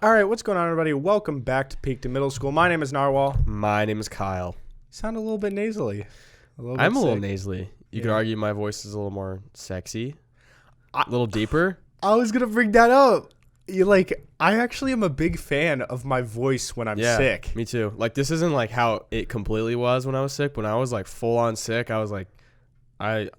All right, what's going on, everybody? Welcome back to Peak to Middle School. My name is Narwhal. My name is Kyle. You sound a little bit nasally. I'm a little nasally. You could argue my voice is a little more sexy, a little deeper. I was going to bring that up. I actually am a big fan of my voice when I'm sick. Me too. Like, this isn't like how it completely was when I was sick. When I was like full on sick, I was like, I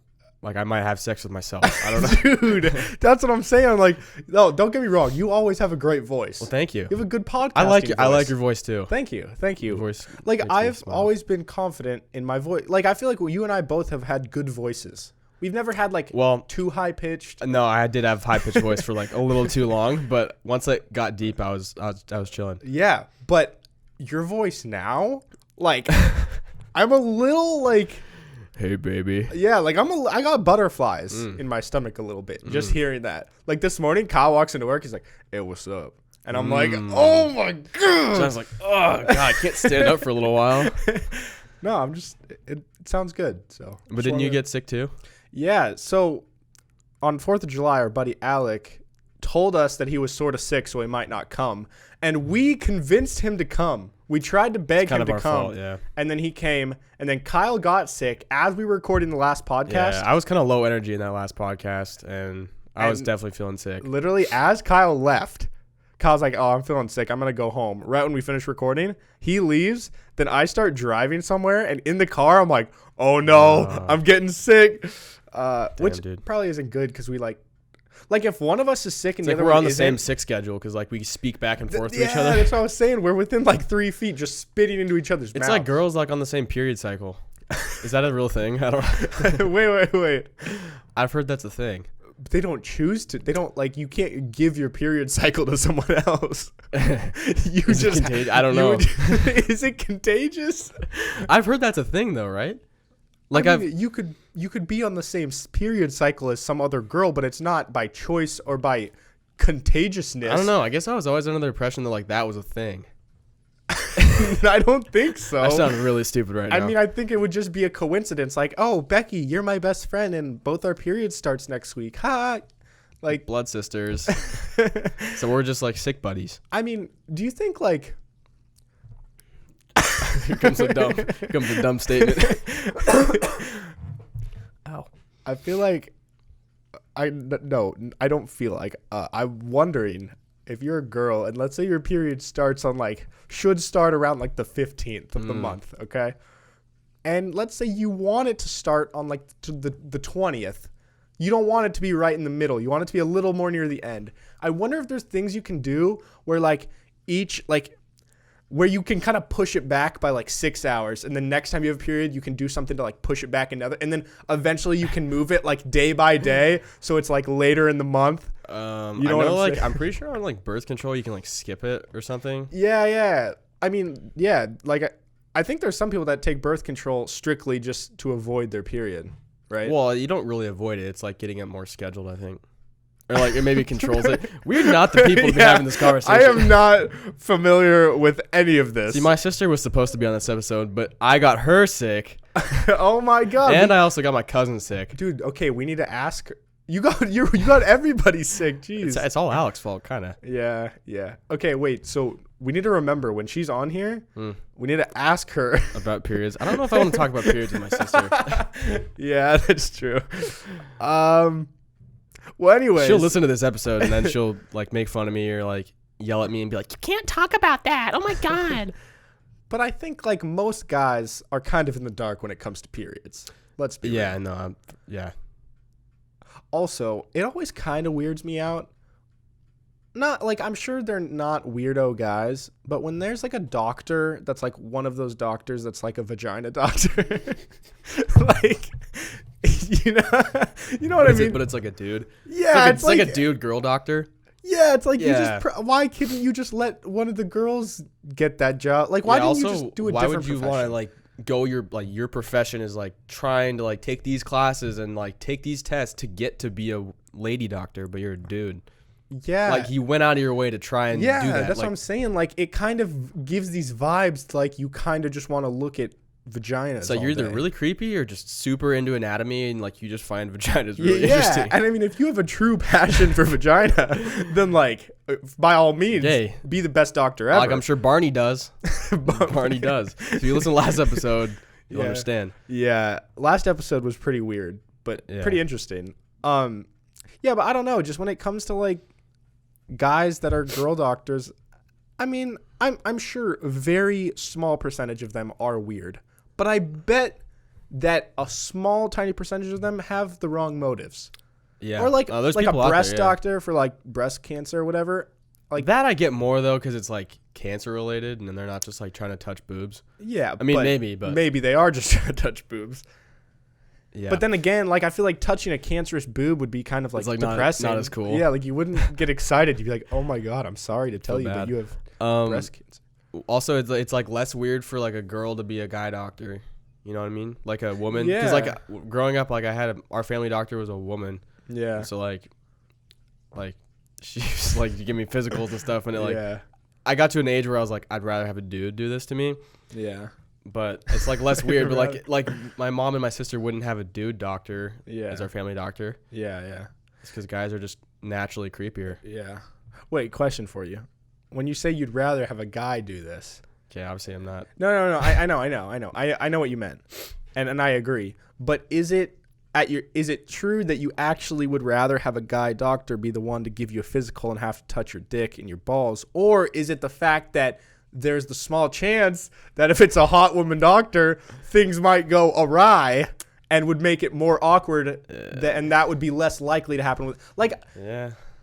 might have sex with myself. I don't know. Dude, that's what I'm saying. Like, no, don't get me wrong. You always have a great voice. Well, thank you. You have a good podcast. I like your voice too. Thank you. Your voice I've always been confident in my voice. Like, I feel like you and I both have had good voices. We've never had too high pitched. No, I did have high pitched voice for like a little too long, but once it got deep, I was chilling. Yeah, but your voice now, like, I'm a little like, hey baby. Yeah, like I got butterflies in my stomach a little bit just hearing that. Like this morning, Kyle walks into work, he's like, "Hey, what's up?" And I'm like, "Oh my god!" So I was like, "Oh god, I can't stand up for a little while." No, I'm just. It sounds good. So. But didn't you get sick too? Yeah. So, on 4th of July, our buddy Alec told us that he was sort of sick, so he might not come, and we convinced him to come. We tried to beg him to come, fault, yeah. And then he came, and then Kyle got sick as we were recording the last podcast. Yeah, I was kind of low energy in that last podcast, and I was definitely feeling sick. Literally, as Kyle left, Kyle's like, "Oh, I'm feeling sick. I'm going to go home." Right when we finish recording, he leaves. Then I start driving somewhere, and in the car, I'm like, "Oh, no, I'm getting sick," which dude. probably isn't good because we like if one of us is sick and the other we're one on the isn't, same sick schedule because like we speak back and forth to each other. Yeah, that's what I was saying. We're within like 3 feet, just spitting into each other's mouths. It's like girls like on the same period cycle. Is that a real thing? I don't know. Wait. I've heard that's a thing. They don't choose to. They don't you can't give your period cycle to someone else. I don't know. Is it contagious? I've heard that's a thing though, right? Like you could be on the same period cycle as some other girl, but it's not by choice or by contagiousness. I don't know. I guess I was always under the impression that like that was a thing. I don't think so. I sound really stupid right now. I mean, I think it would just be a coincidence. Like, oh, Becky, you're my best friend, and both our periods starts next week. Ha! Like blood sisters. So we're just like sick buddies. I mean, do you think like? Here comes a dumb statement. Ow. I feel like I don't feel like I'm wondering if you're a girl and let's say your period starts on should start around the 15th of the month, okay? And let's say you want it to start on the 20th. You don't want it to be right in the middle. You want it to be a little more near the end. I wonder if there's things you can do where where you can kind of push it back by 6 hours, and then next time you have a period, you can do something to push it back another, and then eventually you can move it day by day, so it's later in the month. You know what I'm saying? I'm pretty sure on birth control you can skip it or something. Yeah. I mean, yeah, I think there's some people that take birth control strictly just to avoid their period, right? Well, you don't really avoid it. It's getting it more scheduled, I think. Or it maybe controls it. We're not the people to be having this conversation. I am not familiar with any of this. See, my sister was supposed to be on this episode, but I got her sick. Oh my god! And I also got my cousin sick. Dude, okay, we need to ask. You got everybody sick. Jeez, it's all Alex's fault, kind of. Yeah. Okay, wait. So we need to remember when she's on here, we need to ask her about periods. I don't know if I want to talk about periods with my sister. Yeah, that's true. Well, anyways, she'll listen to this episode and then she'll make fun of me or yell at me and be like, "You can't talk about that. Oh my god." But I think most guys are kind of in the dark when it comes to periods. Let's be real. Yeah. Also, it always kind of weirds me out. Not I'm sure they're not weirdo guys, but when there's a doctor that's one of those doctors that's a vagina doctor, you know what I mean? But it's a dude. Yeah, it's like a dude girl doctor. Yeah, it's you just why couldn't you just let one of the girls get that job? Why didn't you just do a different profession? Why would you want to go your profession is trying to take these classes and take these tests to get to be a lady doctor, but you're a dude. Yeah. You went out of your way to try and do that. That's what I'm saying. It kind of gives these vibes you kind of just want to look at vaginas. So you're either day. really creepy or just super into anatomy and like you just find vaginas really interesting. And I mean, if you have a true passion for vagina, then like by all means, be the best doctor ever. Like I'm sure Barney does. Barney does. If you listen to last episode, you'll understand. Yeah, last episode was pretty weird, but pretty interesting. Yeah, but I don't know. Just when it comes to like guys that are girl doctors, I mean, I'm sure a very small percentage of them are weird, but I bet that a small, tiny percentage of them have the wrong motives. Yeah. Or like there's a people breast out there, doctor for like breast cancer or whatever. Like that I get more though because it's like cancer related and then they're not just like trying to touch boobs. Yeah. I mean, but maybe they are just trying to touch boobs. Yeah. But then again, like I feel like touching a cancerous boob would be kind of like depressing. Not as cool. Yeah, like you wouldn't get excited. You'd be like, "Oh my god, I'm sorry to tell you that you have breast cancer." Also, it's like less weird for like a girl to be a guy doctor. You know what I mean? Like a woman. Because like growing up, like our family doctor was a woman. Yeah. And so like she used to, like give me physicals and stuff, and it I got to an age where I was like, I'd rather have a dude do this to me. Yeah. But it's like less weird. But like my mom and my sister wouldn't have a dude doctor as our family doctor. Yeah, yeah. It's because guys are just naturally creepier. Yeah. Wait, question for you. When you say you'd rather have a guy do this. Okay, obviously I'm not. No. I know. I know what you meant. And I agree. But is it true that you actually would rather have a guy doctor be the one to give you a physical and have to touch your dick and your balls? Or is it the fact that there's the small chance that if it's a hot woman doctor, things might go awry and would make it more awkward and that would be less likely to happen with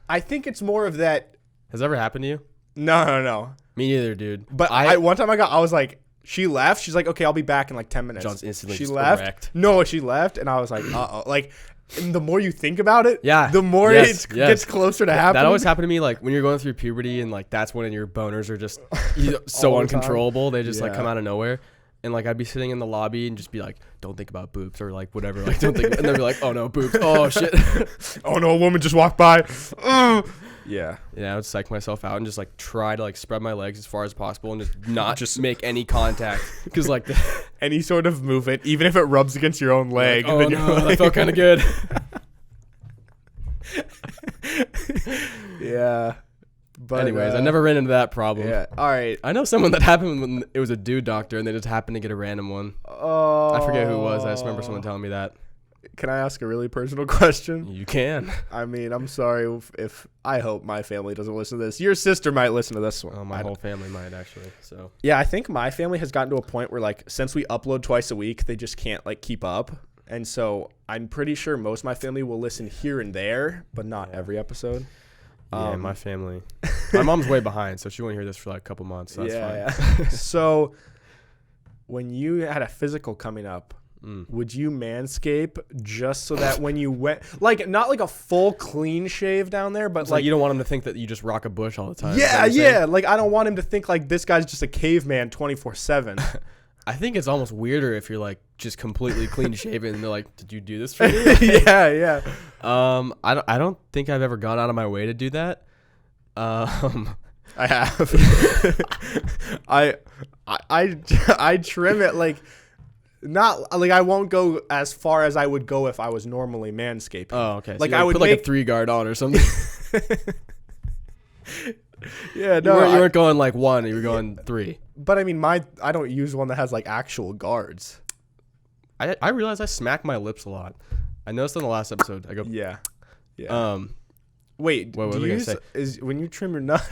I think it's more of that. Has it ever happened to you? No. Me neither, dude. But I one time I was like, she left. She's like, okay, I'll be back in like 10 minutes. John's instantly she left. Erect. No, she left. And I was like, uh-oh. Like, and the more you think about it, yeah, the more it gets closer to happening. That always happened to me, like when you're going through puberty and like that's when your boners are just so uncontrollable. They just like come out of nowhere. And like I'd be sitting in the lobby and just be like, don't think about boobs or like whatever. Like don't think. And they'd be like, oh no, boobs. Oh shit. Oh no, a woman just walked by. Yeah. Yeah, I would psych myself out and just like try to like spread my legs as far as possible and just not just make any contact because like any sort of movement, even if it rubs against your own leg. Like, oh no, that felt kind of good. Yeah. But anyways, I never ran into that problem. Yeah. All right. I know someone that happened when it was a dude doctor and they just happened to get a random one. Oh. I forget who it was. I just remember someone telling me that. Can I ask a really personal question? You can. I mean, I'm sorry if I hope my family doesn't listen to this. Your sister might listen to this one. Oh, my whole family might actually. So yeah, I think my family has gotten to a point where like since we upload twice a week, they just can't like keep up. And so I'm pretty sure most of my family will listen here and there, but not every episode. Yeah, my family. My mom's way behind, so she won't hear this for like a couple months. So that's fine. Yeah. So when you had a physical coming up, would you manscape just so that when you went, like not like a full clean shave down there, but like you don't want him to think that you just rock a bush all the time. Yeah. Like I don't want him to think like this guy's just a caveman 24/7. I think it's almost weirder if you're like just completely clean shaven and they're like, "Did you do this for me?" Yeah. I don't think I've ever gone out of my way to do that. I have. I trim it like. Not like I won't go as far as I would go if I was normally manscaping. Oh, okay. So like I would put like a 3 guard on or something. Yeah, no, you weren't going like 1. You were going 3. But I mean, I don't use one that has like actual guards. I realize I smack my lips a lot. I noticed in the last episode. I go. Yeah. Wait, what do you say? Is when you trim your nuts,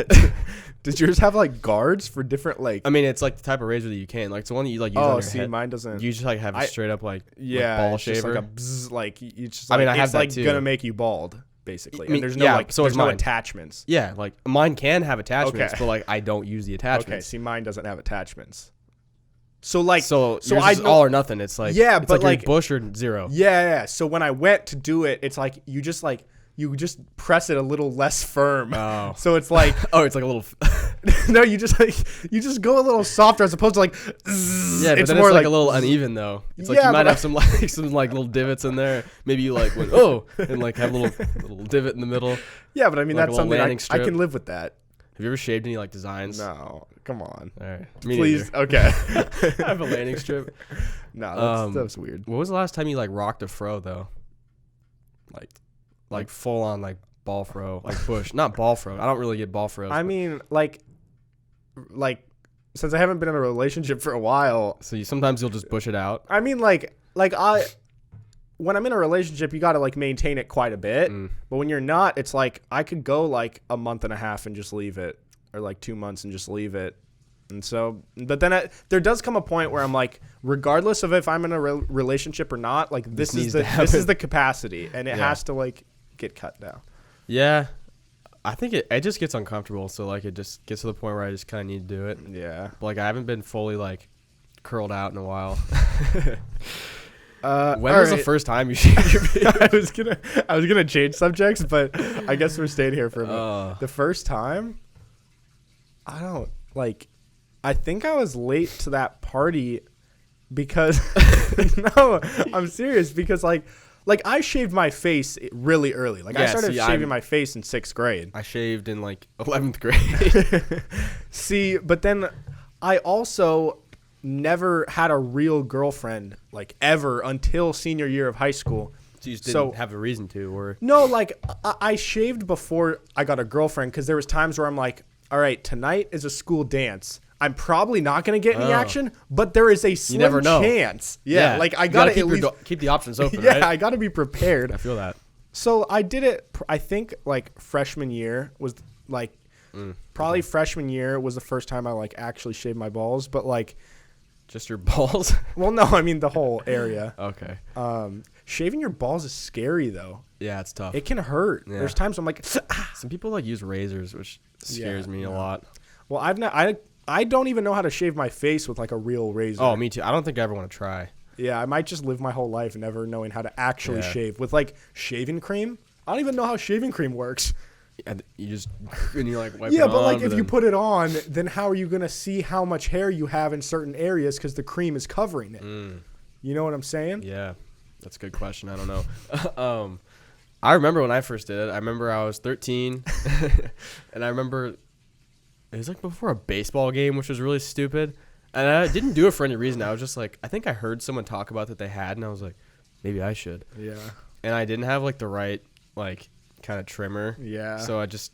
does yours have like guards for different like? I mean, it's like the type of razor that you can. Like it's the one that you like use on your head. Mine doesn't. You just like have a straight up like ball shaver. Just like a bzz, like you just. Like, I mean, I have it's that like too. Gonna make you bald, basically. I mean, and there's no there's no mine. attachments. Yeah, like mine can have attachments, but like I don't use the attachments. Okay, see, mine doesn't have attachments. So like, so I all or nothing. It's like it's but like bush or 0. Yeah. So when I went to do it, it's like you just press it a little less firm. Oh. So it's like it's like a little. No, you just go a little softer as opposed to like. Yeah, but it's more like a little uneven though. It's like you might have some little divots in there. Maybe you like went and like have a little divot in the middle. Yeah, but I mean like that's something I can live with that. Have you ever shaved any like designs? No, come on. All right. Please. Okay. I have a landing strip. No, that's weird. What was the last time you like rocked a fro though? Like full on like ball fro, like bush, not ball fro. I don't really get ball fros. I mean, like since I haven't been in a relationship for a while. So sometimes you'll just bush it out. I mean, when I'm in a relationship, you got to like maintain it quite a bit. But when you're not, it's like I could go like a month and a half and just leave it, or like 2 months and just leave it. And so, but then there does come a point where I'm like, regardless of if I'm in a relationship or not, like this is the capacity, and it has to like get cut down. Yeah, I think it just gets uncomfortable. So like it just gets to the point where I just kind of need to do it. Yeah, but, like I haven't been fully like curled out in a while. When was the first time you shaved your beard? I was gonna change subjects, but I guess we're staying here for a minute. The first time, I think I was late to that party because no, I'm serious, because like I shaved my face really early. Like I started shaving my face in 6th grade. I shaved in like 11th grade. See, but then I also never had a real girlfriend like ever until senior year of high school. So you just didn't have a reason to, or no? Like I shaved before I got a girlfriend, because there was times where I'm like, all right, tonight is a school dance. I'm probably not going to get any action, but there is a slim chance. Yeah, like I got to keep the options open. Yeah, right? I got to be prepared. I feel that. So I did it. I think like freshman year was like probably freshman year was the first time I like actually shaved my balls, but like. Just your balls? Well, no, I mean the whole area. Okay. Shaving your balls is scary though. Yeah, it's tough. It can hurt. Yeah. There's times I'm like, some people like use razors, which scares me a lot. Well, I don't even know how to shave my face with like a real razor. Oh, me too. I don't think I ever want to try. Yeah, I might just live my whole life never knowing how to actually shave with like shaving cream. I don't even know how shaving cream works. And you're like wiping yeah, but like if you put it on, then how are you gonna see how much hair you have in certain areas because the cream is covering it? You know what I'm saying? Yeah, that's a good question. I don't know. I remember when I first did it. I remember I was 13, and I remember it was like before a baseball game, which was really stupid. And I didn't do it for any reason. I was just like, I think I heard someone talk about that they had, and I was like, maybe I should. Yeah. And I didn't have like the right like kind of trimmer. Yeah. So it just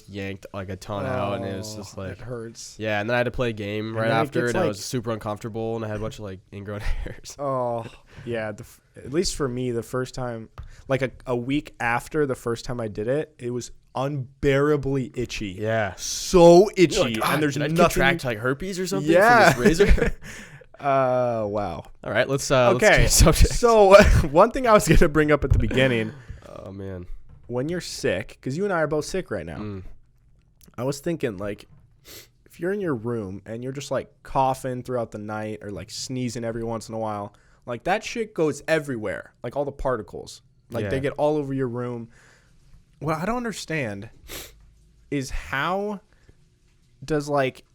yanked like a ton out, and it was just like it hurts. Yeah, and then I had to play a game right after, and I was super uncomfortable, and I had a bunch of like ingrown hairs. Oh, yeah. At least for me, the first time, like a week after the first time I did it, it was unbearably itchy. Yeah. So itchy, like, and there's nothing. contract like herpes or something. Yeah. From this razor. Wow. All right, let's okay. change subjects. So one thing I was gonna bring up at the beginning. Oh man. When you're sick, because you and I are both sick right now, I was thinking, like, if you're in your room and you're just, like, coughing throughout the night or, like, sneezing every once in a while, like, that shit goes everywhere. Like, all the particles. Like, they get all over your room. What I don't understand is how does, like,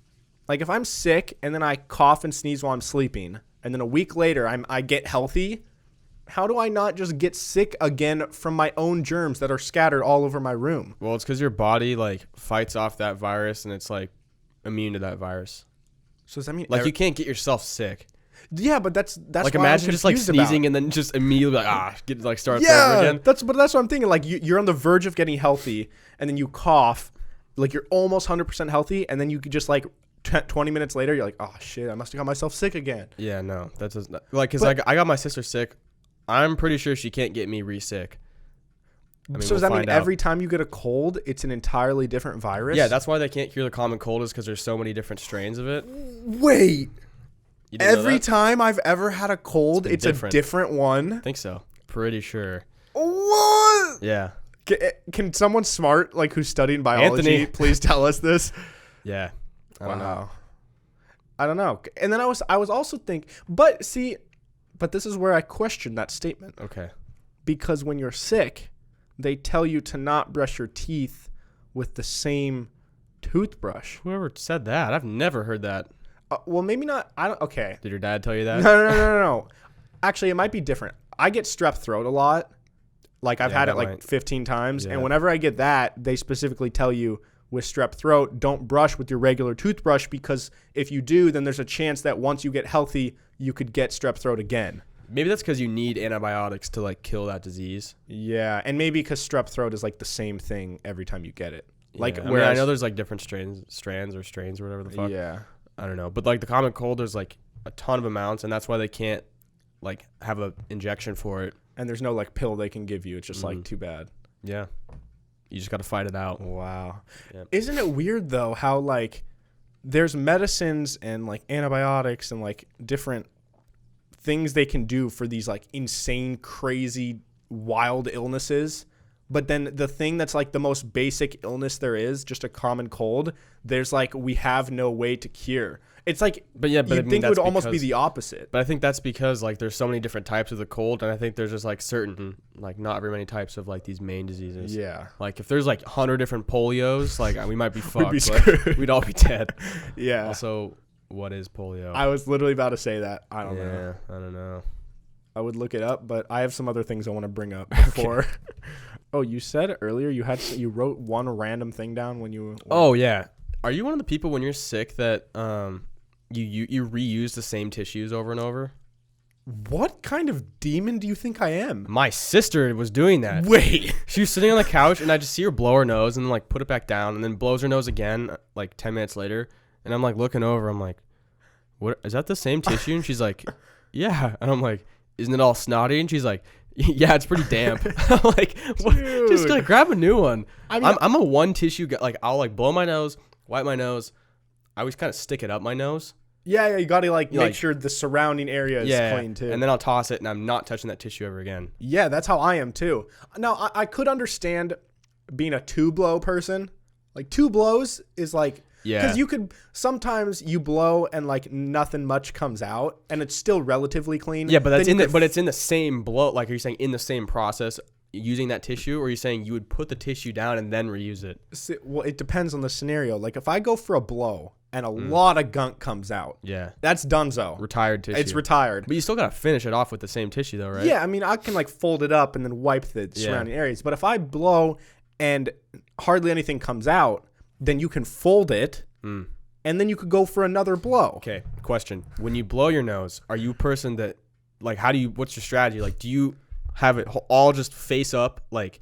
if I'm sick and then I cough and sneeze while I'm sleeping, and then a week later I get healthy, how do I not just get sick again from my own germs that are scattered all over my room? Well, it's because your body like fights off that virus, and it's like immune to that virus. So does that mean like you can't get yourself sick? Yeah, but that's like imagine just like sneezing and then just immediately like start over again. That's what I'm thinking. Like you're on the verge of getting healthy, and then you cough, like you're almost 100% healthy, and then you could just like 20 minutes later you're like, oh shit, I must have got myself sick again. Yeah, no, that does not like because I got my sister sick. I'm pretty sure she can't get me re-sick. So does that mean every time you get a cold, it's an entirely different virus? Yeah, that's why they can't cure the common cold, is because there's so many different strains of it. Wait. Every time I've ever had a cold, it's a different one? I think so. Pretty sure. What? Yeah. Can someone smart, like who's studying biology, Anthony, please tell us this? Yeah. I don't know. I don't know. And then I was also thinking, but this is where I question that statement. Okay. Because when you're sick, they tell you to not brush your teeth with the same toothbrush. Whoever said that? I've never heard that. Well, maybe not. Okay. Did your dad tell you that? No. Actually, it might be different. I get strep throat a lot. Like I've had it like 15 times. Yeah. And whenever I get that, they specifically tell you with strep throat, don't brush with your regular toothbrush, because if you do, then there's a chance that once you get healthy, you could get strep throat again. Maybe that's because you need antibiotics to like kill that disease. Yeah, and maybe because strep throat is like the same thing every time you get it. Like, yeah. I know there's like different strains or whatever the fuck. Yeah. I don't know. But like the common cold, there's like a ton of amounts, and that's why they can't like have a injection for it. And there's no like pill they can give you. It's just like, too bad. Yeah. You just got to fight it out. Wow. Yep. Isn't it weird though how like there's medicines and like antibiotics and like different things they can do for these like insane, crazy, wild illnesses, but then the thing that's like the most basic illness there is, just a common cold, there's like we have no way to cure. It's like, but yeah, but you'd think it would almost be the opposite. But I think that's because like there's so many different types of the cold, and I think there's just like certain like not very many types of like these main diseases. Yeah. Like if there's like 100 different polios, like we might be fucked. We'd be screwed. Like, we'd all be dead. Yeah. Also, what is polio? I was literally about to say that. I don't know. Yeah, I don't know. I would look it up, but I have some other things I want to bring up before. Okay. Oh, you said earlier you wrote one random thing down when you. Oh yeah. Are you one of the people when you're sick that you reuse the same tissues over and over? What kind of demon do you think I am? My sister was doing that. Wait. She was sitting on the couch, and I just see her blow her nose and then like put it back down, and then blows her nose again like 10 minutes later, and I'm like looking over. I'm like, what is that? The same tissue? And she's like, yeah. And I'm like, isn't it all snotty? And she's like, yeah, it's pretty damp. I'm like, what? Just like grab a new one. I mean, I'm a one tissue guy. Like I'll like blow my nose, wipe my nose. I always kind of stick it up my nose. Yeah, you got to like make sure the surrounding area is clean too. And then I'll toss it, and I'm not touching that tissue ever again. Yeah, that's how I am too. Now, I could understand being a two blow person. Like two blows is like, because you could sometimes you blow and like nothing much comes out, and it's still relatively clean. Yeah, but that's it's in the same blow. Like, are you saying in the same process using that tissue, or are you saying you would put the tissue down and then reuse it? Well, it depends on the scenario. Like if I go for a blow and a lot of gunk comes out, that's donezo. Retired tissue. It's retired. But you still gotta finish it off with the same tissue though, right? Yeah, I mean I can like fold it up and then wipe the surrounding areas. But if I blow and hardly anything comes out, then you can fold it. And then you could go for another blow. Okay, question. When you blow your nose, are you a person that, like, what's your strategy? Like, do you have it all just face up, like,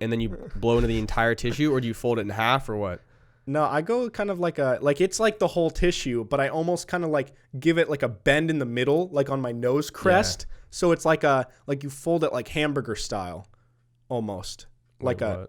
and then you blow into the entire tissue, or do you fold it in half, or what? No, I go kind of like it's like the whole tissue, but I almost kind of like give it like a bend in the middle, like on my nose crest. Yeah. So it's like you fold it like hamburger style, almost.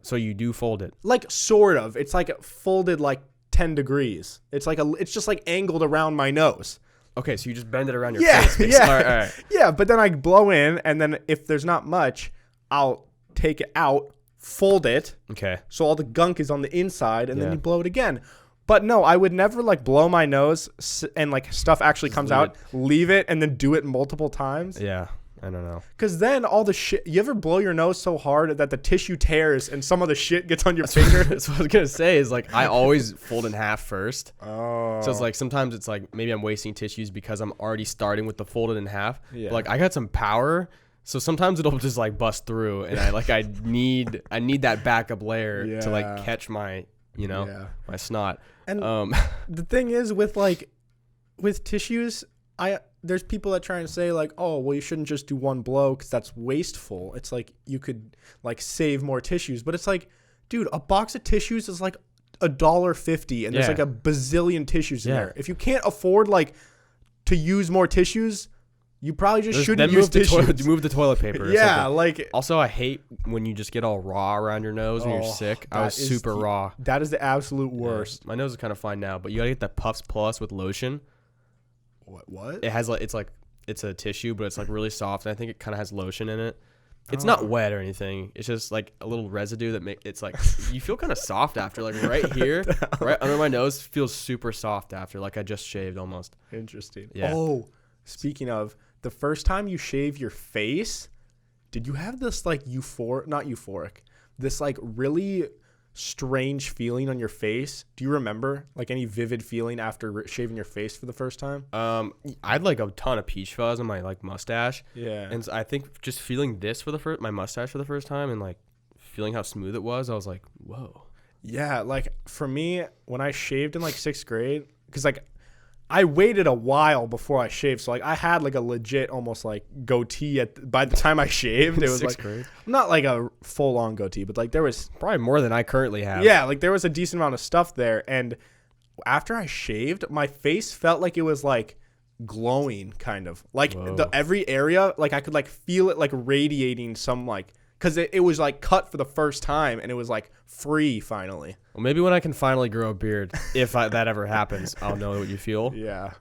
So you do fold it? Like, sort of. It's like folded like 10 degrees. It's just like angled around my nose. Okay, so you just bend it around your face. Yeah. All right. Yeah, but then I blow in, and then if there's not much, I'll take it out, fold it. Okay. So all the gunk is on the inside, and then you blow it again. But no, I would never like blow my nose and like stuff actually comes out, leave it, and then do it multiple times. Yeah. I don't know. Because then all the shit, you ever blow your nose so hard that the tissue tears and some of the shit gets on your finger? That's what I was going to say is like I always fold in half first. Oh. So it's like sometimes it's like maybe I'm wasting tissues because I'm already starting with the folded in half. Yeah. But like I got some power. So sometimes it'll just like bust through and I need that backup layer to like catch my, my snot. And the thing is with tissues, there's people that try and say like, oh, well, you shouldn't just do one blow because that's wasteful. It's like you could like save more tissues, but it's like, dude, a box of tissues is like $1.50, and there's like a bazillion tissues in there. If you can't afford like to use more tissues, you probably just shouldn't use tissues. Move the toilet paper. Yeah, like. Also, I hate when you just get all raw around your nose when you're sick. I was super raw. That is the absolute worst. My nose is kind of fine now, but you gotta get that Puffs Plus with lotion. What? It has it's a tissue, but it's like really soft, and I think it kind of has lotion in it. It's not wet or anything. It's just like a little residue that it's like you feel kind of soft after, like right here, right under my nose feels super soft after, like I just shaved almost. Interesting. Yeah. Oh, speaking of, the first time you shave your face, did you have this like not euphoric, this like really strange feeling on your face? Do you remember like any vivid feeling after shaving your face for the first time? I had like a ton of peach fuzz on my like mustache. Yeah. And so I think just feeling this my mustache for the first time and like feeling how smooth it was, I was like, whoa. Yeah, like for me, when I shaved in like 6th grade, because like I waited a while before I shaved, so like I had like a legit almost like goatee by the time I shaved. It was 6th like grade? not like a full on goatee, but like there was Probably more than I currently have. yeah, like there was a decent amount of stuff there. And after I shaved, my face felt like it was like glowing, kind of like every area, like I could like feel it like radiating some like. Because it was, like, cut for the first time, and it was, like, free finally. Well, maybe when I can finally grow a beard, if that ever happens, I'll know what you feel. Yeah.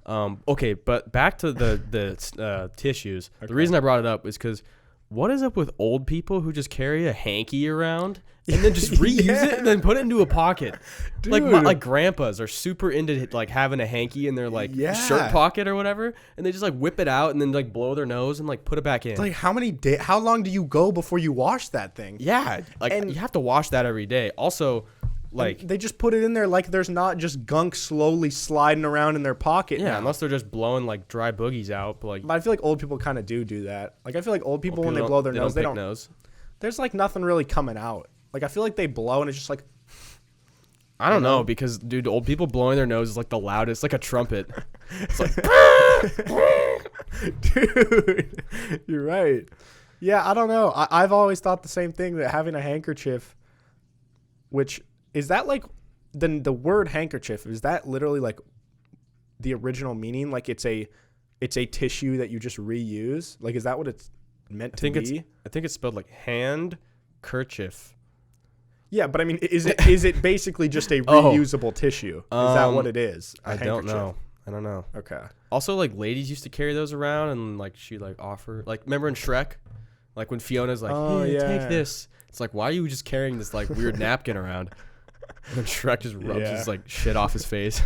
Okay, but back to the tissues. Okay. The reason I brought it up is because what is up with old people who just carry a hanky around and then just reuse it and then put it into a pocket? Dude. Like grandpas are super into like having a hanky in their like shirt pocket or whatever, and they just like whip it out and then like blow their nose and like put it back in. Like how long do you go before you wash that thing? Yeah, like and you have to wash that every day. Also, like they just put it in there like there's not just gunk slowly sliding around in their pocket. Yeah, now. Unless they're just blowing like dry boogies out. But I feel like old people kind of do that. Like I feel like old people when they blow their nose, they don't. There's like nothing really coming out. Like I feel like they blow and it's just like. I don't know because dude, old people blowing their nose is like the loudest, like a trumpet. It's like. Dude, you're right. Yeah, I don't know. I've always thought the same thing, that having a handkerchief, which. Is that like the word handkerchief? Is that literally like the original meaning? Like it's a tissue that you just reuse? Like is that what it's meant to be? I think it's spelled like hand kerchief. Yeah, but I mean, is it basically just a reusable tissue? Is that what it is? I don't know. Okay. Also, like ladies used to carry those around, and like she like offer like remember in Shrek, like when Fiona's like, hey, take this. It's like, why are you just carrying this like weird napkin around? And Shrek just rubs his like shit off his face.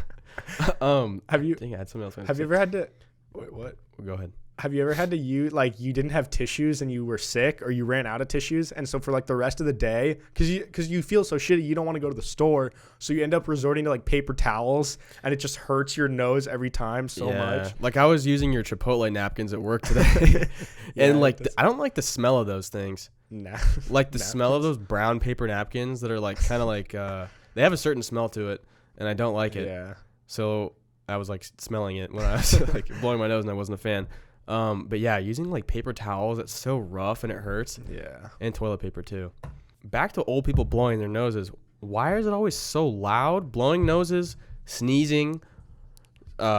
Have you? Dang, I had something else. Have you ever had to? Wait, what? Well, go ahead. Have you ever had to use like you didn't have tissues and you were sick or you ran out of tissues, and so for like the rest of the day, because you feel so shitty, you don't want to go to the store, so you end up resorting to like paper towels, and it just hurts your nose every time so much. Like I was using your Chipotle napkins at work today, and like I don't like the smell of those things. Nah. Like the smell of those brown paper napkins that are like kind of like. They have a certain smell to it, and I don't like it. Yeah. So I was like smelling it when I was like blowing my nose, and I wasn't a fan. But yeah, using like paper towels, it's so rough and it hurts. Yeah. And toilet paper too. Back to old people blowing their noses. Why is it always so loud? Blowing noses, sneezing,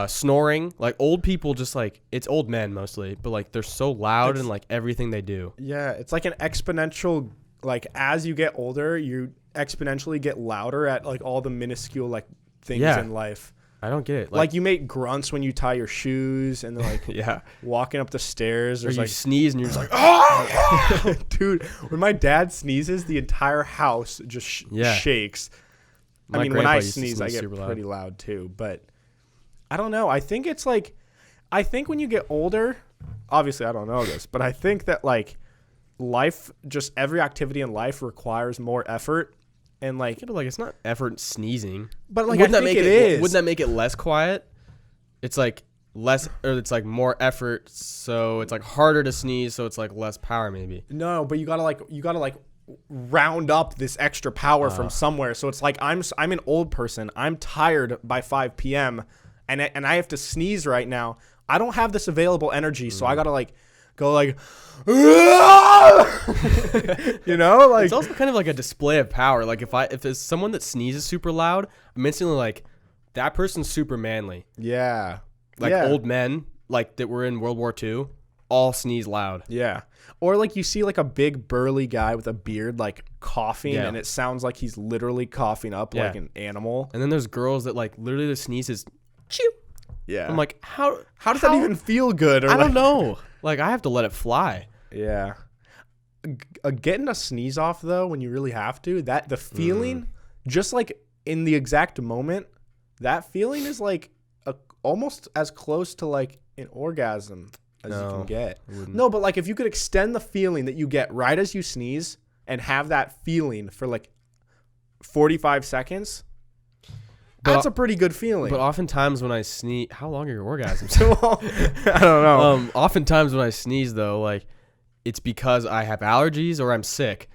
snoring. Like old people just like, it's old men mostly, but like they're so loud in like everything they do. Yeah. It's like an exponential, like as you get older, you exponentially get louder at like all the minuscule like things in life. I don't get it. Like you make grunts when you tie your shoes and like walking up the stairs. Or you like, sneeze and you're just like, oh! Dude, when my dad sneezes, the entire house just shakes. I mean, when I sneeze, I get pretty loud too. But I don't know. I think it's like, I think when you get older, obviously I don't know this, but I think that like life, just every activity in life requires more effort. And like, yeah, but like it's not effort sneezing, but like wouldn't that make it less quiet? It's like less, or it's like more effort, so it's like harder to sneeze, so it's like less power maybe. No, but you gotta like round up this extra power from somewhere. So it's like I'm an old person. I'm tired by 5 p.m. and I have to sneeze right now. I don't have this available energy, so I gotta like go like. You know, like it's also kind of like a display of power. Like if there's someone that sneezes super loud, I'm instantly like, that person's super manly. Yeah. Like old men like that were in World War II all sneeze loud. Yeah. Or like you see like a big burly guy with a beard like coughing and it sounds like he's literally coughing up like an animal. And then there's girls that like literally the sneeze is chew. Yeah. I'm like, how does that even feel good? Or I don't know. Like I have to let it fly. Yeah. Getting a sneeze off though, when you really have to, that the feeling, just like in the exact moment, that feeling is like almost as close to like an orgasm as you can get. No, but like if you could extend the feeling that you get right as you sneeze and have that feeling for like 45 seconds, that's a pretty good feeling. But oftentimes when I sneeze, how long are your orgasms? I don't know. Oftentimes when I sneeze though, like it's because I have allergies or I'm sick.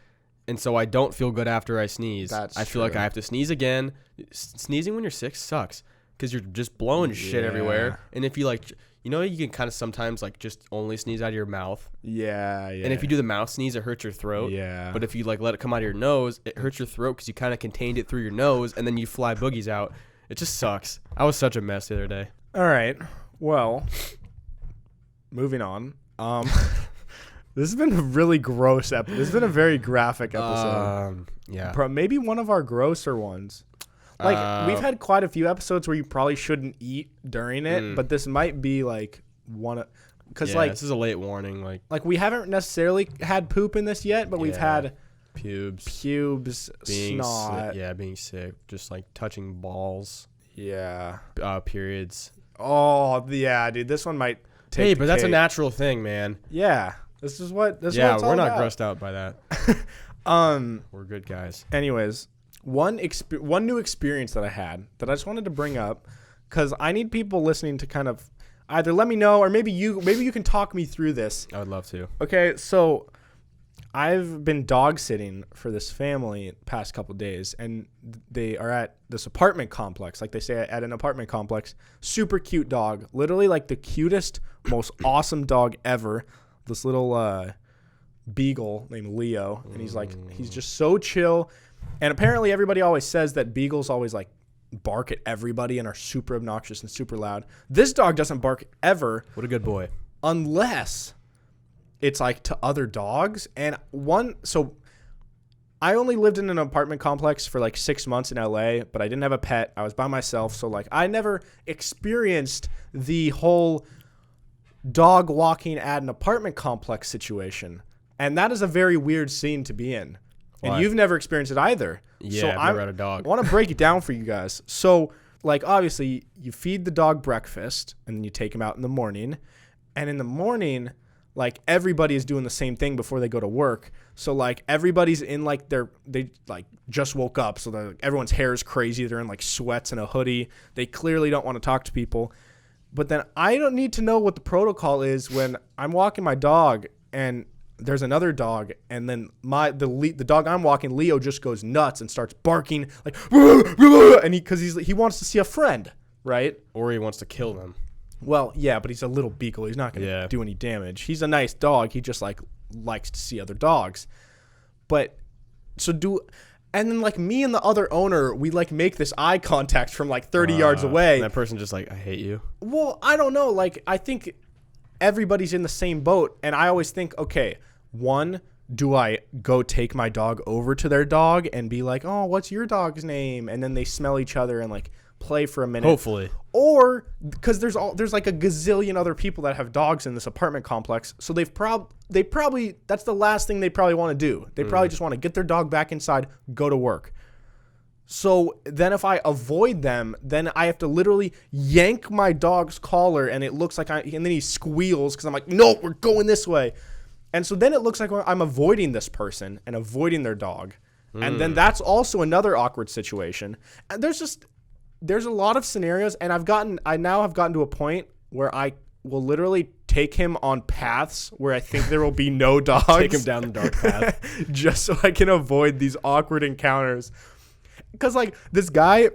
And so I don't feel good after I sneeze. That's I feel like I have to sneeze again. Sneezing when you're sick sucks because you're just blowing shit everywhere. And if you like, you know, you can kind of sometimes like just only sneeze out of your mouth. Yeah. And if you do the mouth sneeze, it hurts your throat. Yeah. But if you like let it come out of your nose, it hurts your throat because you kind of contained it through your nose, and then you fly boogies out. It just sucks. I was such a mess the other day. All right. Well, moving on. This has been a really gross episode. This has been a very graphic episode. Yeah. Maybe one of our grosser ones. Like, we've had quite a few episodes where you probably shouldn't eat during it, but this might be like one of, because like this is a late warning. Like we haven't necessarily had poop in this yet, but we've had pubes, being snot, being sick, just like touching balls, periods. Oh yeah, dude, this one might take. Hey, but that's a natural thing, man. Yeah, this is what. This yeah, is we're not about. grossed out by that. We're good guys. Anyways. One new experience that I had that I just wanted to bring up because I need people listening to kind of either let me know or maybe you can talk me through this. I would love to. Okay, so I've been dog sitting for this family the past couple of days, and they are at this apartment complex, like they say at an apartment complex. Super cute dog, literally like the cutest, most awesome dog ever. This little beagle named Leo, and he's just so chill. And apparently everybody always says that beagles always like bark at everybody and are super obnoxious and super loud. This dog doesn't bark ever. What a good boy. Unless it's like to other dogs. And so I only lived in an apartment complex for like 6 months in LA, but I didn't have a pet. I was by myself. So like I never experienced the whole dog walking at an apartment complex situation. And that is a very weird scene to be in. And Why? You've never experienced it either. Yeah, so I've never had a dog. I want to break it down for you guys. So, like, obviously, you feed the dog breakfast, and then you take him out in the morning. And in the morning, like, everybody is doing the same thing before they go to work. So, like, everybody's in, like, they like, just woke up. So, everyone's hair is crazy. They're in, like, sweats and a hoodie. They clearly don't want to talk to people. But then I don't need to know what the protocol is when I'm walking my dog, and there's another dog, and then the dog I'm walking, Leo, just goes nuts and starts barking like, and he wants to see a friend, right? Or he wants to kill them. Well, yeah, but he's a little beagle. He's not going to do any damage. He's a nice dog. He just like likes to see other dogs. But and then like me and the other owner, we like make this eye contact from like 30 yards away. And that person just like, I hate you. Well, I don't know. Like I think everybody's in the same boat, and I always think, okay, one, do I go take my dog over to their dog and be like, oh, what's your dog's name? And then they smell each other and like play for a minute. Hopefully. Or because there's like a gazillion other people that have dogs in this apartment complex, so they probably that's the last thing they probably want to do. They probably just want to get their dog back inside, go to work. So then if I avoid them, then I have to literally yank my dog's collar, and it looks like and then he squeals because I'm like, no, we're going this way. And so then it looks like I'm avoiding this person and avoiding their dog. And then that's also another awkward situation. And there's a lot of scenarios, and I now have gotten to a point where I will literally take him on paths where I think there will be no dogs. Take him down the dark path. Just so I can avoid these awkward encounters. Because, like, this guy,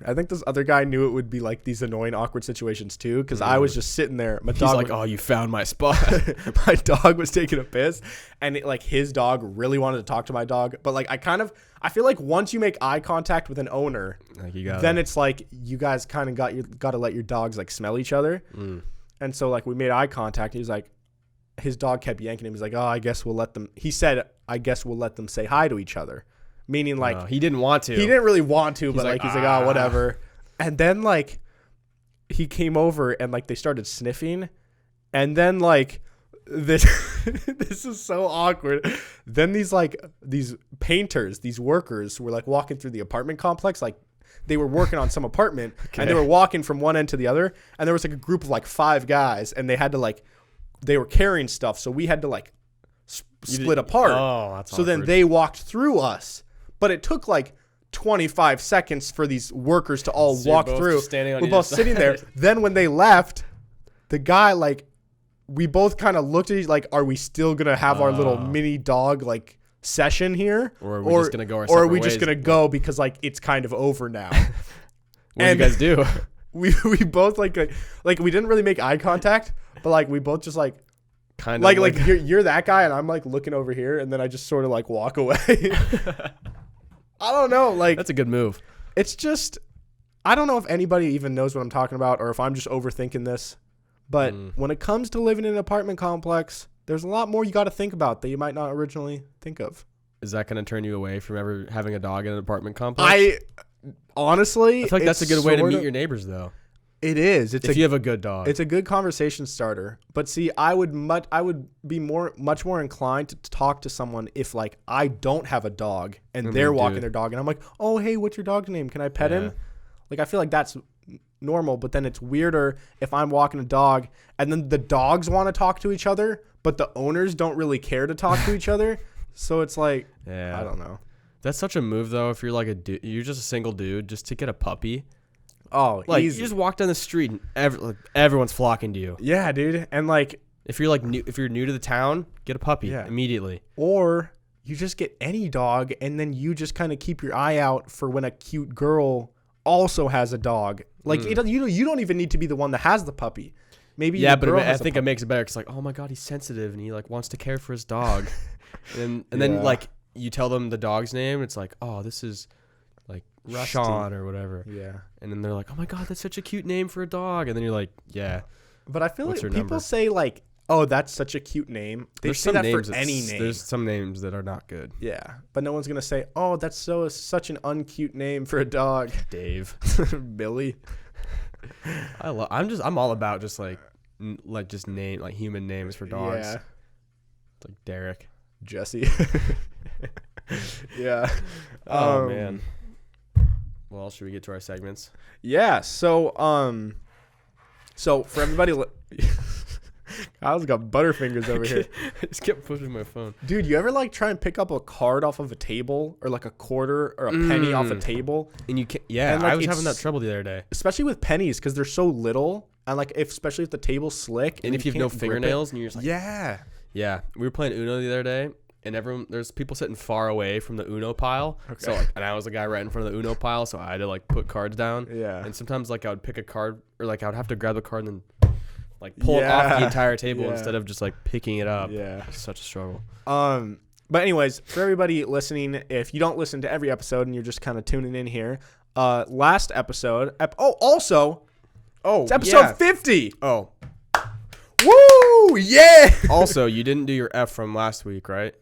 I think this other guy knew it would be, like, these annoying, awkward situations, too. Because I was just sitting there. He's like, oh, you found my spot. My dog was taking a piss. And, his dog really wanted to talk to my dog. But, like, I feel like once you make eye contact with an owner, then it's like you guys kind of got to let your dogs, like, smell each other. And so, like, we made eye contact. He was like, his dog kept yanking him. He's like, oh, I guess we'll let them. He said, I guess we'll let them say hi to each other. Meaning, like, he didn't want to. He didn't really want to, but he's like, oh, whatever. And then, like, he came over and, like, they started sniffing. And then, like, this is so awkward. Then these painters, these workers were, like, walking through the apartment complex. Like, they were working on some apartment. Okay. And they were walking from one end to the other. And there was, like, a group of, like, 5 guys. And they had to, like, they were carrying stuff. So we had to, like, split apart. Oh, that's so awkward. Then they walked through us. But it took like 25 seconds for these workers to all walk through. We're both sitting there. Then when they left, the guy, like, we both kind of looked at each, like, are we still going to have our little mini dog, like, session here, or are we just gonna go our or are we separate just ways? gonna go because like it's kind of over now? What do you guys do? we both like we didn't really make eye contact, but like we both just like Kind of like you're that guy and I'm like looking over here and then I just sort of like walk away. I don't know, like that's a good move. it's just I don't know if anybody even knows what I'm talking about or if I'm just overthinking this, but when it comes to living in an apartment complex, there's a lot more you got to think about that you might not originally think of. Is that going to turn you away from ever having a dog in an apartment complex? I honestly, I feel like that's a good way to meet your neighbors, though. It is. If you have a good dog, it's a good conversation starter. But see, I would be much more inclined to talk to someone if like I don't have a dog and they're walking their dog and I'm like, oh hey, what's your dog's name? Can I pet him? Like I feel like that's normal. But then it's weirder if I'm walking a dog and then the dogs want to talk to each other, but the owners don't really care to talk to each other. So it's like, I don't know. That's such a move though. If you're like you're just a single dude, just to get a puppy. Oh, like easy. you just walk down the street and everyone's flocking to you. Yeah, dude. And like if you're new to the town, get a puppy immediately. Or you just get any dog and then you just kind of keep your eye out for when a cute girl also has a dog. Like you don't even need to be the one that has the puppy. Maybe but I think it makes it better because like, oh my god, he's sensitive and he like wants to care for his dog. and then like you tell them the dog's name. It's like, oh, this is like Rusty. Sean or whatever. Yeah. And then they're like, oh my god, that's such a cute name for a dog. And then you're like, yeah. But I feel like people say like, oh, that's such a cute name. They say that for any name. There's some names that are not good. Yeah. But no one's gonna say, oh, that's such an uncute name for a dog. Dave. Billy. I'm all about just like just name like human names for dogs. Yeah. It's like Derek. Jesse. Yeah. Oh man. Well, should we get to our segments? Yeah. So for everybody, Kyle's got butterfingers over here. I just kept pushing my phone. Dude, you ever like try and pick up a card off of a table or like a quarter or a penny off a table? And you can't. Yeah, and, like, I was having that trouble the other day. Especially with pennies because they're so little and like especially if the table's slick and if you have no fingernails and you're just like yeah. We were playing Uno the other day. And there's people sitting far away from the Uno pile. Okay. So like, and I was the guy right in front of the Uno pile, so I had to like put cards down. Yeah. And sometimes like I would pick a card, or like I would have to grab the card and then like pull it off the entire table instead of just like picking it up. Yeah. It's such a struggle. But anyways, for everybody listening, if you don't listen to every episode and you're just kind of tuning in here, last episode. It's episode 50. Oh. Woo! Yeah. Also, you didn't do your F from last week, right?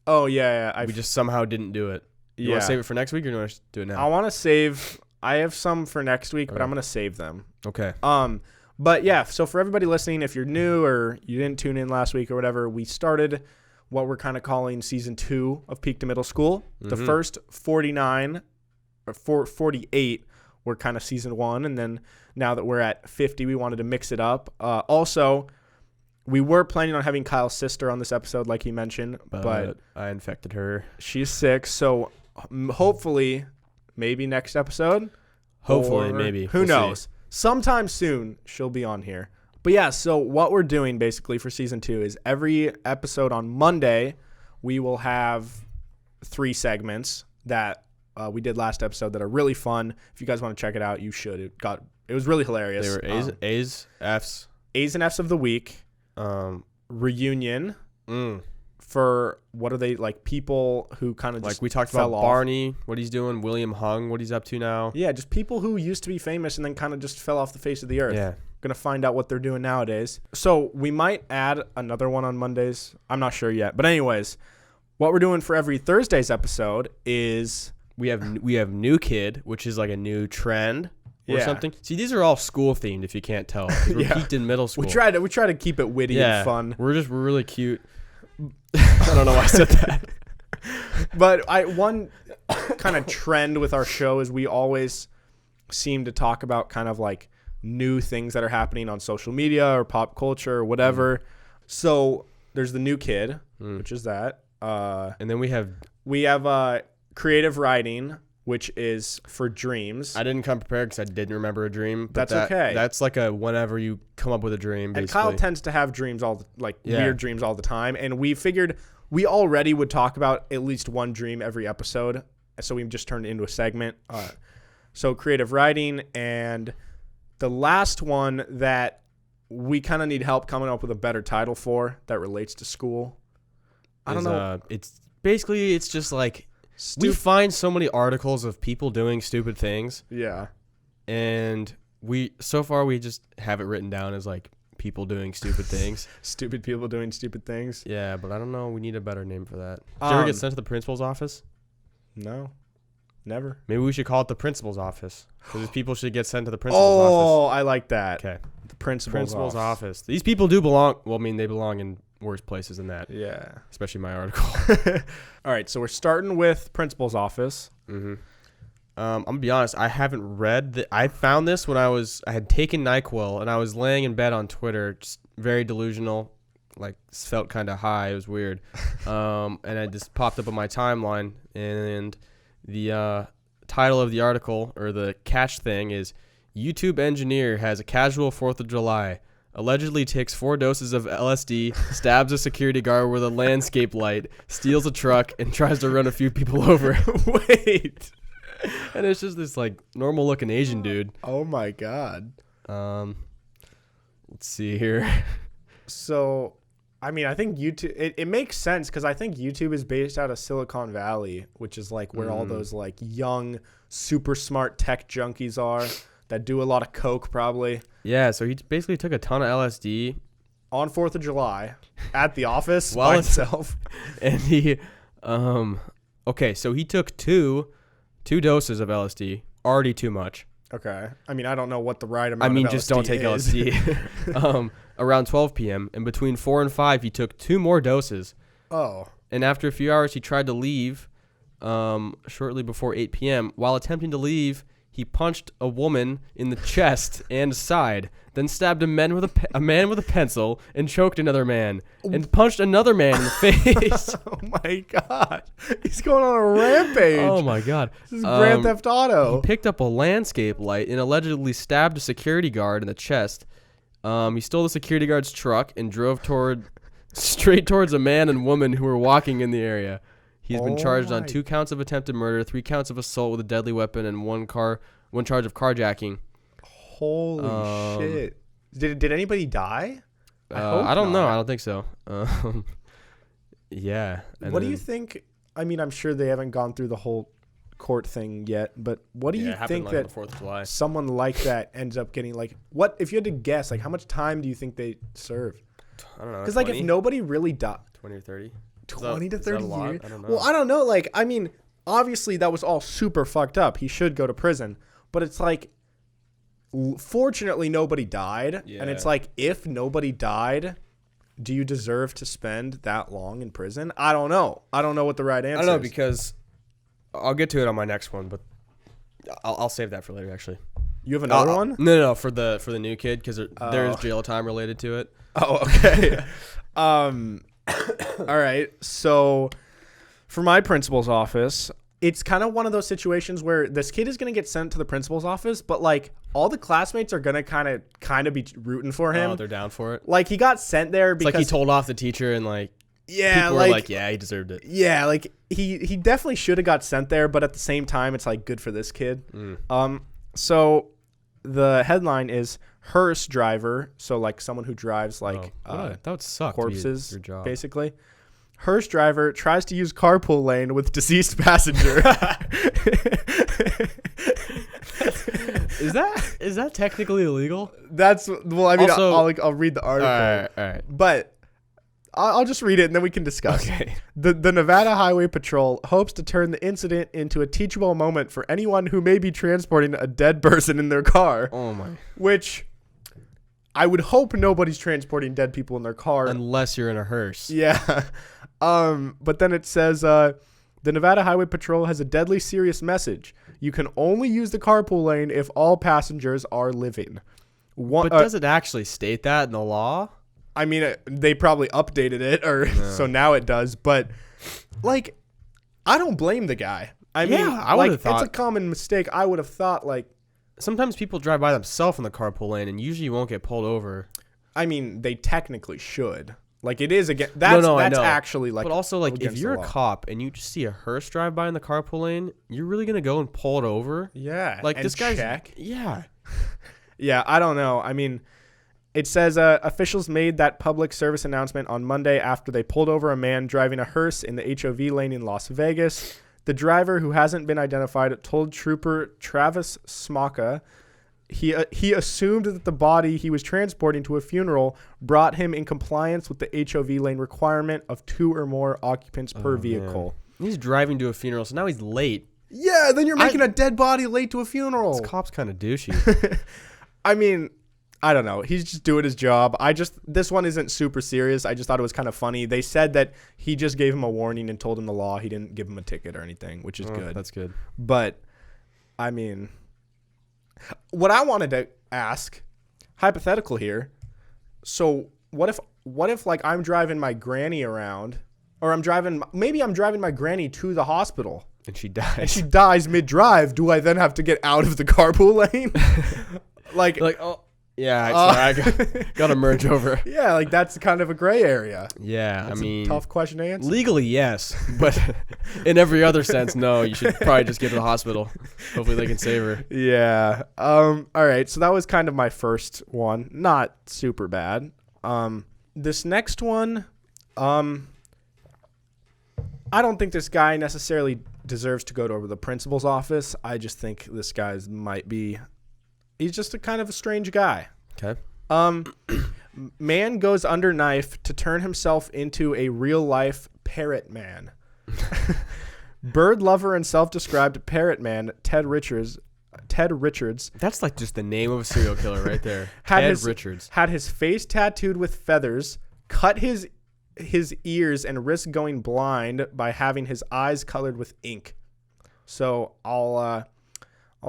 Oh, yeah. We just somehow didn't do it. You want to save it for next week or do you want to do it now? I want to save. I have some for next week, but I'm going to save them. Okay. But yeah, so for everybody listening, if you're new or you didn't tune in last week or whatever, we started what we're kind of calling season 2 of Peak to Middle School. Mm-hmm. The first 49 or 48 were kind of season 1. And then now that we're at 50, we wanted to mix it up. Also, we were planning on having Kyle's sister on this episode, like he mentioned, but I infected her. She's sick, so hopefully, maybe next episode. Hopefully, maybe. Who knows? See. Sometime soon, she'll be on here. But yeah, so what we're doing basically for season 2 is every episode on Monday, we will have 3 segments that we did last episode that are really fun. If you guys want to check it out, you should. It was really hilarious. They were A's, F's. A's and F's of the week. Reunion for what are they like people who kind of just like we talked about Barney, what he's doing, William Hung, what he's up to now. Yeah, just people who used to be famous and then kind of just fell off the face of the earth. Yeah. Gonna find out what they're doing nowadays. So we might add another one on Mondays. I'm not sure yet. But anyways, what we're doing for every Thursday's episode is we have New Kid, which is like a new trend. Or something. See, these are all school themed. If you can't tell, we're peaked in middle school. We try to keep it witty and fun. We're really cute. I don't know why I said that. But one kind of trend with our show is we always seem to talk about kind of like new things that are happening on social media or pop culture or whatever. So there's the New Kid, which is that. And then we have creative writing, which is for dreams. I didn't come prepared because I didn't remember a dream. But that's okay. That's like a whenever you come up with a dream, basically. And Kyle tends to have dreams weird dreams all the time. And we figured we already would talk about at least one dream every episode. So we just turned it into a segment. So creative writing, and the last one that we kind of need help coming up with a better title for that relates to school. I don't know. It's basically, it's just like we find so many articles of people doing stupid things. Yeah. And so far we just have it written down as like people doing stupid things. Stupid people doing stupid things. Yeah, but I don't know. We need a better name for that. Did you ever get sent to the principal's office? No. Never. Maybe we should call it the principal's office. Because people should get sent to the principal's office. Oh, I like that. Okay. The principal's office. These people do belong. Well, I mean, they belong in worse places than that. Yeah. Especially my article. All right, so we're starting with principal's office. Mm-hmm. I'm gonna be honest. I haven't read. I found this when I had taken NyQuil and I was laying in bed on Twitter, just very delusional. Like felt kind of high. It was weird. And I just popped up on my timeline, and the title of the article, or the catch thing, is YouTube engineer has a casual 4th of July. Allegedly takes 4 doses of LSD, stabs a security guard with a landscape light, steals a truck, and tries to run a few people over. Wait. And it's just this like normal looking Asian dude. Oh my God. Let's see here. So, I mean, I think YouTube, it makes sense because I think YouTube is based out of Silicon Valley, which is like where all those like young, super smart tech junkies are that do a lot of coke probably. Yeah, so he basically took a ton of LSD on 4th of July at the office by himself. And he, okay, so he took two doses of LSD, already too much. Okay. I mean, I don't know what the right amount of LSD just don't take is. LSD. Around 12 p.m. And between 4 and 5, he took 2 more doses. Oh. And after a few hours, he tried to leave shortly before 8 p.m. While attempting to leave, he punched a woman in the chest and side, then stabbed a man with a pencil and choked another man, and punched another man in the face. Oh my God. He's going on a rampage. Oh my God. This is Grand Theft Auto. He picked up a landscape light and allegedly stabbed a security guard in the chest. He stole the security guard's truck and drove straight towards a man and woman who were walking in the area. He's been charged on 2 counts of attempted murder, 3 counts of assault with a deadly weapon, and one charge of carjacking. Holy shit! Did anybody die? I don't know. I don't think so. Yeah. What do you think? I mean, I'm sure they haven't gone through the whole court thing yet, but what do you think that 4th of July. Someone like that ends up getting? Like, what if you had to guess? Like, how much time do you think they served? I don't know. Because like, if nobody really died, 20 or 30. 20 to 30 years. I don't know. Well, I don't know. Like, I mean, obviously that was all super fucked up. He should go to prison, but it's like, fortunately nobody died. Yeah. And it's like, if nobody died, do you deserve to spend that long in prison? I don't know. I don't know what the right answer is. I don't know, because I'll get to it on my next one, but I'll save that for later, actually. You have another one? No, for the new kid, because there's jail time related to it. Oh, okay. All right. So for my principal's office, it's kind of one of those situations where this kid is going to get sent to the principal's office, but like all the classmates are going to kind of be rooting for him. Oh, they're down for it. Like he got sent there because like he told off the teacher, and like people were like, yeah, he deserved it. Yeah, like he definitely should have got sent there, but at the same time, it's like good for this kid. So the headline is hearse driver, so like someone who drives like that would suck. Corpses, your job. basically. Hearse driver tries to use carpool lane with deceased passenger. Is that technically illegal? That's well. I mean, Also, I'll read the article. All right. But I'll just read it and then we can discuss. Okay. The Nevada Highway Patrol hopes to turn the incident into a teachable moment for anyone who may be transporting a dead person in their car. Oh my. Which I would hope nobody's transporting dead people in their car unless you're in a hearse. Yeah. But then it says the Nevada Highway Patrol has a deadly serious message. You can only use the carpool lane if all passengers are living. But does it actually state that in the law? I mean, they probably updated it, so now it does. But like, I don't blame the guy. I mean, I would have thought it's a common mistake. I would have thought like sometimes people drive by themselves in the carpool lane, and usually you won't get pulled over. I mean, they technically should. Like it is again. That's I know. actually like. But also like if against you're the a law. cop and you just see a hearse drive by in the carpool lane, you're really gonna go and pull it over? Yeah. Like and this guy's check. Yeah. Yeah, I don't know. I mean, it says officials made that public service announcement on Monday after they pulled over a man driving a hearse in the HOV lane in Las Vegas. The driver, who hasn't been identified, told Trooper Travis Smaka he assumed that the body he was transporting to a funeral brought him in compliance with the HOV lane requirement of 2 or more occupants per vehicle. Man. He's driving to a funeral, so now he's late. Yeah, then you're making a dead body late to a funeral. This cop's kind of douchey. I mean, I don't know. He's just doing his job. This one isn't super serious. I just thought it was kind of funny. They said that he just gave him a warning and told him the law. He didn't give him a ticket or anything, which is good. That's good. But, I mean, what I wanted to ask, hypothetical here. So what if like I'm driving my granny around, or maybe I'm driving my granny to the hospital. And she dies. And she dies mid-drive. Do I then have to get out of the carpool lane? like, oh, yeah, I got to merge over. Yeah, like that's kind of a gray area. Yeah, That's I mean, a tough question to answer. Legally, yes, but in every other sense, no. You should probably just get to the hospital. Hopefully, they can save her. Yeah. All right. So that was kind of my first one. Not super bad. This next one, I don't think this guy necessarily deserves to go to the principal's office. I just think this guy's he's just a kind of a strange guy. Okay. Man goes under knife to turn himself into a real-life parrot man. Bird lover and self-described parrot man Ted Richards. That's like just the name of a serial killer right there. Richards had his face tattooed with feathers, cut his ears, and risked going blind by having his eyes colored with ink. So I'll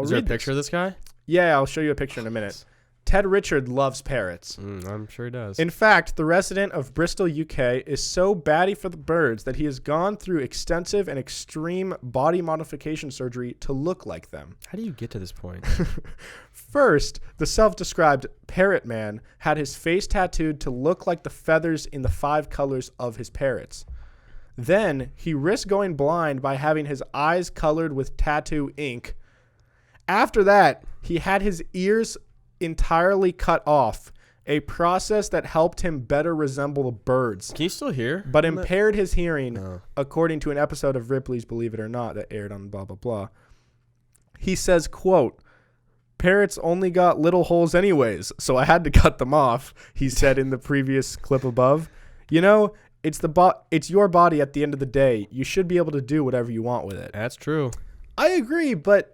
Is there a picture of this guy? Yeah, I'll show you a picture in a minute. Ted Richard loves parrots. I'm sure he does. In fact, the resident of Bristol, UK, is so batty for the birds that he has gone through extensive and extreme body modification surgery to look like them. How do you get to this point? First, the self-described parrot man had his face tattooed to look like the feathers in the 5 colors of his parrots. Then, he risked going blind by having his eyes colored with tattoo ink. After that, he had his ears entirely cut off, a process that helped him better resemble the birds. Can you still hear? But impaired his hearing, according to an episode of Ripley's Believe It or Not that aired on blah, blah, blah. He says, quote, "Parrots only got little holes anyways, so I had to cut them off," he said in the previous clip above. You know, it's your body at the end of the day. You should be able to do whatever you want with it. That's true. I agree, but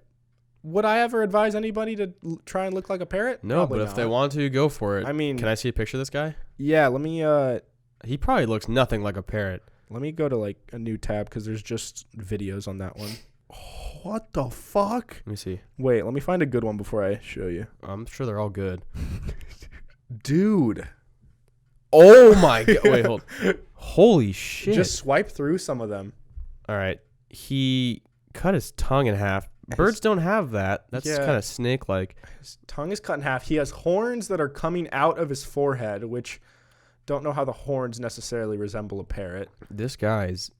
would I ever advise anybody to try and look like a parrot? No, probably but if they want to, go for it. I mean, can I see a picture of this guy? Yeah, let me. He probably looks nothing like a parrot. Let me go to like a new tab because there's just videos on that one. Oh, what the fuck? Let me see. Wait, let me find a good one before I show you. I'm sure they're all good. Dude. Oh my god. Wait, hold. Holy shit. Just swipe through some of them. All right. He cut his tongue in half. Birds don't have that. That's kind of snake-like. His tongue is cut in half. He has horns that are coming out of his forehead, which don't know how the horns necessarily resemble a parrot. This guy's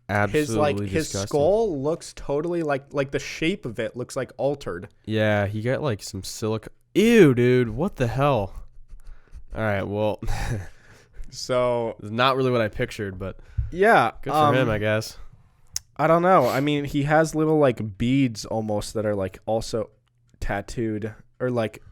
absolutely disgusting. His skull looks totally like the shape of it looks like altered. Yeah, he got like some silica. Ew, dude. What the hell? All right, well. So. It's not really what I pictured, but. Yeah. Good for him, I guess. I don't know. I mean, he has little like beads almost that are like also tattooed, or like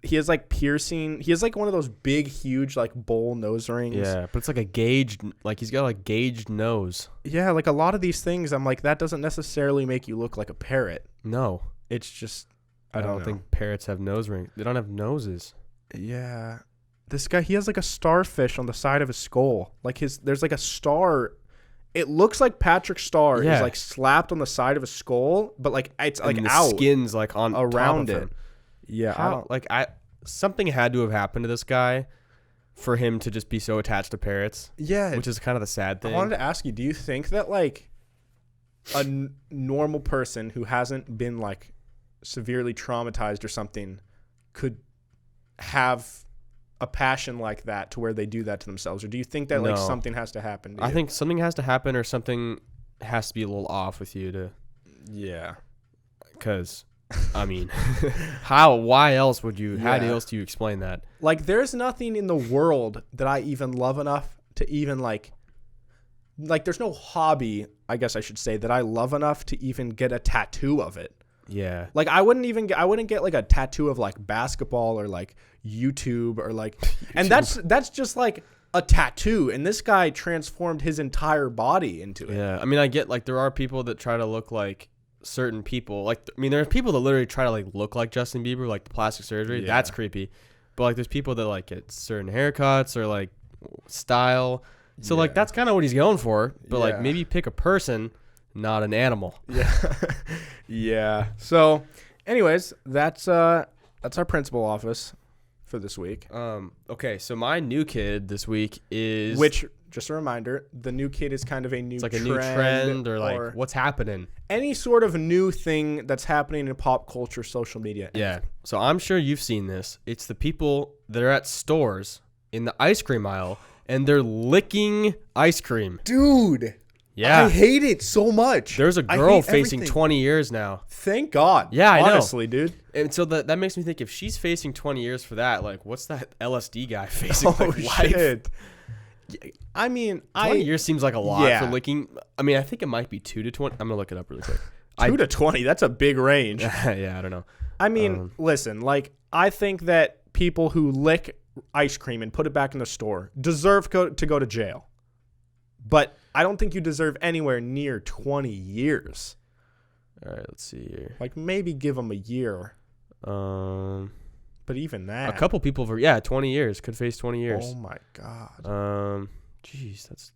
he has like piercing. He has like one of those big, huge like bowl nose rings. Yeah, but it's like a gauged, like he's got like gauged nose. Yeah, like a lot of these things, I'm like, that doesn't necessarily make you look like a parrot. No, it's just I don't think parrots have nose rings. They don't have noses. Yeah, this guy, he has like a starfish on the side of his skull. Like there's like a star. It looks like Patrick Star is like slapped on the side of his skull, but like it's like and the out. Skin's like on around top of it. him. Yeah, something had to have happened to this guy for him to just be so attached to parrots. Yeah, which is kind of the sad thing. I wanted to ask you, do you think that like a normal person who hasn't been like severely traumatized or something could have a passion like that to where they do that to themselves, or do you think that like No. something has to happen to I you? think something has to happen, or something has to be a little off with you to, Yeah. because, I mean, why else would you, how Yeah. else do you explain that? Like, there's nothing in the world that I even love enough to even like there's no hobby, I guess I should say, that I love enough to even get a tattoo of it. Yeah. Like, I wouldn't get like a tattoo of like basketball or like YouTube or like, and that's just like a tattoo. And this guy transformed his entire body into it. Yeah. I mean, I get like there are people that try to look like certain people. Like, I mean, there are people that literally try to like look like Justin Bieber, like the plastic surgery. Yeah. That's creepy. But like, there's people that like get certain haircuts or like style. So like, that's kind of what he's going for. But like, Yeah. maybe pick a person, not an animal. Yeah. Yeah. So, anyways, that's our principal office for this week. Okay. So my new kid this week is, Which, just a reminder, the new kid is kind of a new it's like a trend, new trend or like what's happening. any sort of new thing that's happening in pop culture, social media. Yeah. So I'm sure you've seen this. It's the people that are at stores in the ice cream aisle and they're licking ice cream. Dude. Yeah. I hate it so much. There's a I girl hate facing everything. 20 years now. Thank God. Yeah, I know. Honestly, dude. And so that makes me think, if she's facing 20 years for that, like, what's that LSD guy facing? Oh, like, life? shit. I mean, 20 years seems like a lot Yeah. for licking. I mean, I think it might be 2 to 20. I'm going to look it up really quick. 2 to 20, that's a big range. Yeah, I don't know. I mean, listen, like, I think that people who lick ice cream and put it back in the store deserve to go to jail. But I don't think you deserve anywhere near 20 years. All right, let's see here. Like, maybe give them a year. Um, But even that. a couple people for 20 years could face 20 years. Oh, my God. Jeez, that's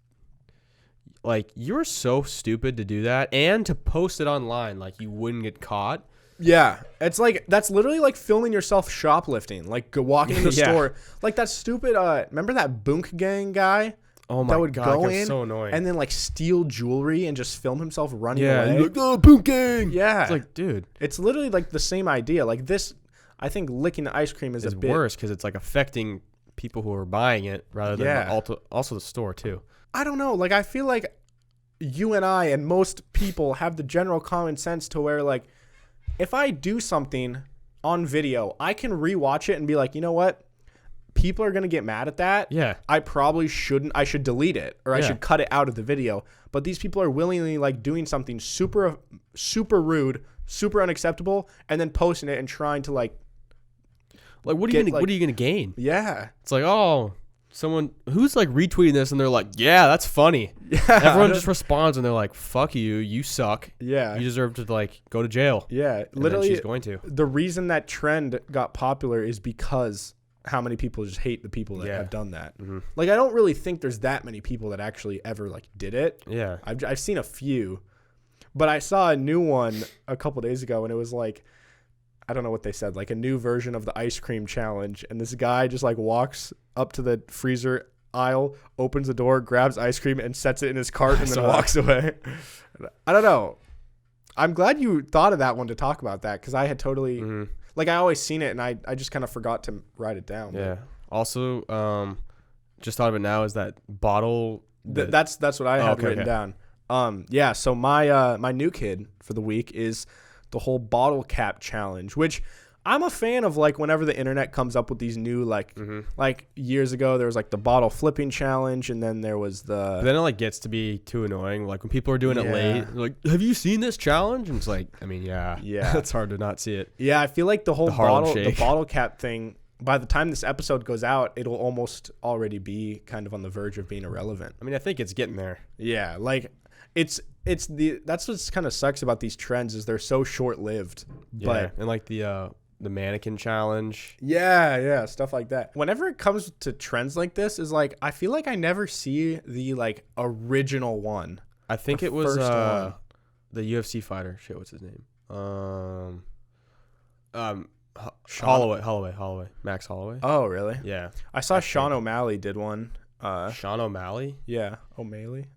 like, you're so stupid to do that and to post it online like you wouldn't get caught. Yeah, it's like, that's literally like filming yourself shoplifting, like walking in the Yeah. store, like that stupid. Remember that Boonk Gang guy? Oh my that would god, go that's in so annoying. and then like steal jewelry and just film himself running yeah, away. and you're like, oh, boom gang. Yeah, It's like, dude, it's literally like the same idea. Like this, I think licking the ice cream is it's a bit worse because it's like affecting people who are buying it rather than Yeah. also the store too. I don't know. Like, I feel like you and I and most people have the general common sense to where, like, if I do something on video, I can rewatch it and be like, you know what? People are going to get mad at that. Yeah. I probably shouldn't. I should delete it or I Yeah. should cut it out of the video. But these people are willingly, like, doing something super, super rude, super unacceptable, and then posting it and trying to, like, Like, what are Get, you like- gonna gain? yeah. It's like, oh, someone who's like retweeting this and they're like, yeah, that's funny. Yeah. Everyone just responds and they're like, fuck you, you suck. Yeah. You deserve to like go to jail. Yeah. And then Literally, she's going to. the reason that trend got popular is because how many people just hate the people that Yeah. have done that. Mhm. Like, I don't really think there's that many people that actually ever like did it. Yeah. I've seen a few, but I saw a new one a couple days ago, and it was like, I don't know what they said, like a new version of the ice cream challenge. And this guy just like walks up to the freezer aisle, opens the door, grabs ice cream, and sets it in his cart, and then saw that. walks away. I don't know. I'm glad you thought of that one to talk about that, because I had totally Mhm. like, I always seen it, and I just kind of forgot to write it down. Yeah. Also, just thought of it now, is that bottle. That's what I had written down. Yeah. So my new kid for the week is the whole bottle cap challenge, which I'm a fan of. Like, whenever the internet comes up with these new, like, like years ago, there was like the bottle flipping challenge, and then there was But the then it like gets to be too annoying. Like when people are doing it Yeah. late, they're like, have you seen this challenge? And it's like, I mean, yeah. Yeah. It's hard to not see it. yeah. I feel like the whole The Harlem bottle Shake. cap thing. By the time this episode goes out, it'll almost already be kind of on the verge of being irrelevant. I mean, I think it's getting there. Yeah, like that's what kind of sucks about these trends, is they're so short-lived. But Yeah. And like the mannequin challenge. yeah, stuff like that. Whenever it comes to trends like this, is like, I feel like I never see the like original one. I think The it was first one. the UFC fighter. Shit, what's his name? Holloway, Max Holloway. Oh, really? Yeah. I saw Sean O'Malley did one. Sean O'Malley. Yeah, O'Malley.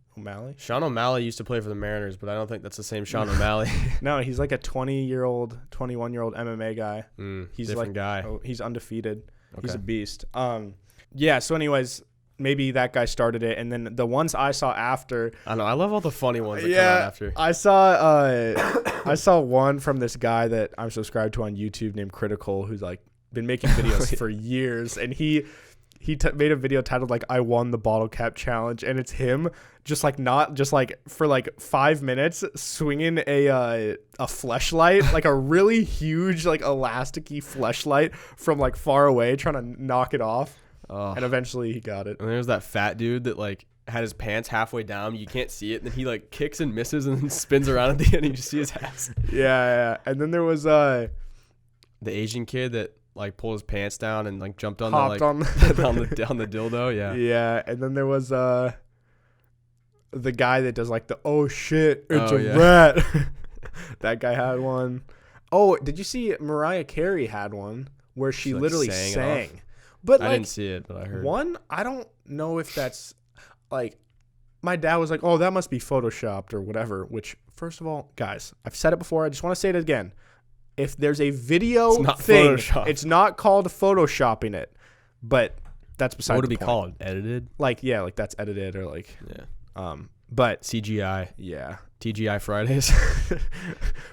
Sean O'Malley used to play for the Mariners, but I don't think that's the same Sean O'Malley. No, he's like a 21-year-old MMA guy. He's He's different like, guy. oh, he's undefeated. He's a beast. Yeah. So, anyways, maybe that guy started it, and then the ones I saw after. I know. I love all the funny ones that come out after. I saw one from this guy that I'm subscribed to on YouTube named Critical, who's like been making videos for years, and he made a video titled like "I won the bottle cap challenge," and it's him just like for like 5 minutes swinging a fleshlight, like a really huge like elasticy fleshlight from like far away, trying to knock it off. And eventually he got it. And there's that fat dude that like had his pants halfway down. You can't see it. And then he like kicks and misses and then spins around at the end. And you just see his ass. Yeah. And then there was the Asian kid that like pulled his pants down and like jumped on hopped the like on on the dildo. Yeah. Yeah. And then there was the guy that does like the oh shit it's a rat. That guy had one. Oh, did you see Mariah Carey had one where she like literally sang? But like, I didn't see it, but I heard. One, I don't know if that's like, my dad was like, oh, that must be photoshopped or whatever, which first of all, guys, I've said it before. I just want to say it again. If there's a video thing, it's not called photoshopping it, but that's beside the point. What would it be called? Edited? Like, yeah, like that's edited or like, but CGI. Yeah. TGI Fridays.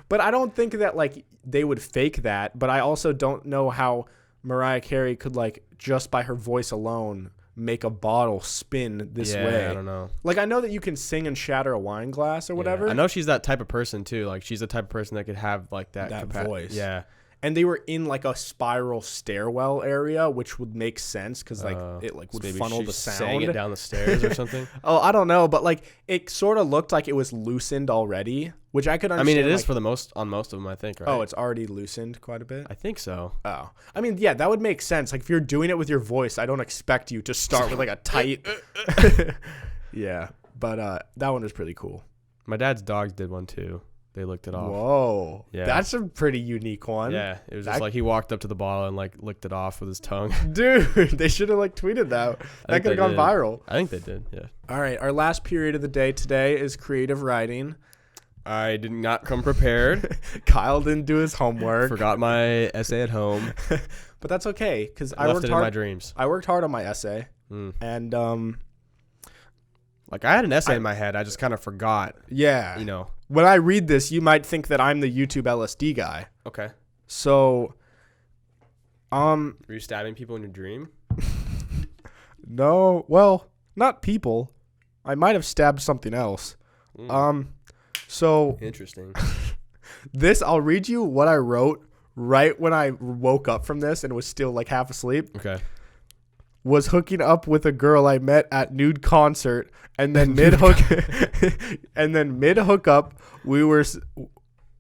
But I don't think that like they would fake that, but I also don't know how Mariah Carey could like just by her voice alone make a bottle spin this way. I don't know. Like I know that you can sing and shatter a wine glass or whatever. I know she's that type of person too. Like she's the type of person that could have like that voice. Yeah. And they were in like a spiral stairwell area, which would make sense because like it like would funnel the sound. Sang it down the stairs or something. Oh, I don't know, but like it sort of looked like it was loosened already, which I could understand. I mean, it is for the most on most of them, I think. Right? Oh, it's already loosened quite a bit. I think so. Oh, I mean, yeah, that would make sense. Like if you're doing it with your voice, I don't expect you to start with like a tight. Yeah, but that one was pretty cool. My dad's dogs did one too. They licked it off. Whoa. Yeah. That's a pretty unique one. Yeah. It was just like he walked up to the bottle and like licked it off with his tongue. Dude, they should have like tweeted that. That could have gone viral. I think they did. Yeah. All right. Our last period of the day today is creative writing. I did not come prepared. Kyle didn't do his homework. Forgot my essay at home. But that's okay because I left it in my dreams. I worked hard on my essay. And like I had an essay in my head. I just kind of forgot. Yeah. You know. When I read this, you might think that I'm the YouTube LSD guy. Okay. So, were you stabbing people in your dream? No. Well, not people. I might have stabbed something else. So interesting. I'll read you what I wrote right when I woke up from this and was still like half asleep. Okay. Was hooking up with a girl I met at nude concert, and then mid hookup,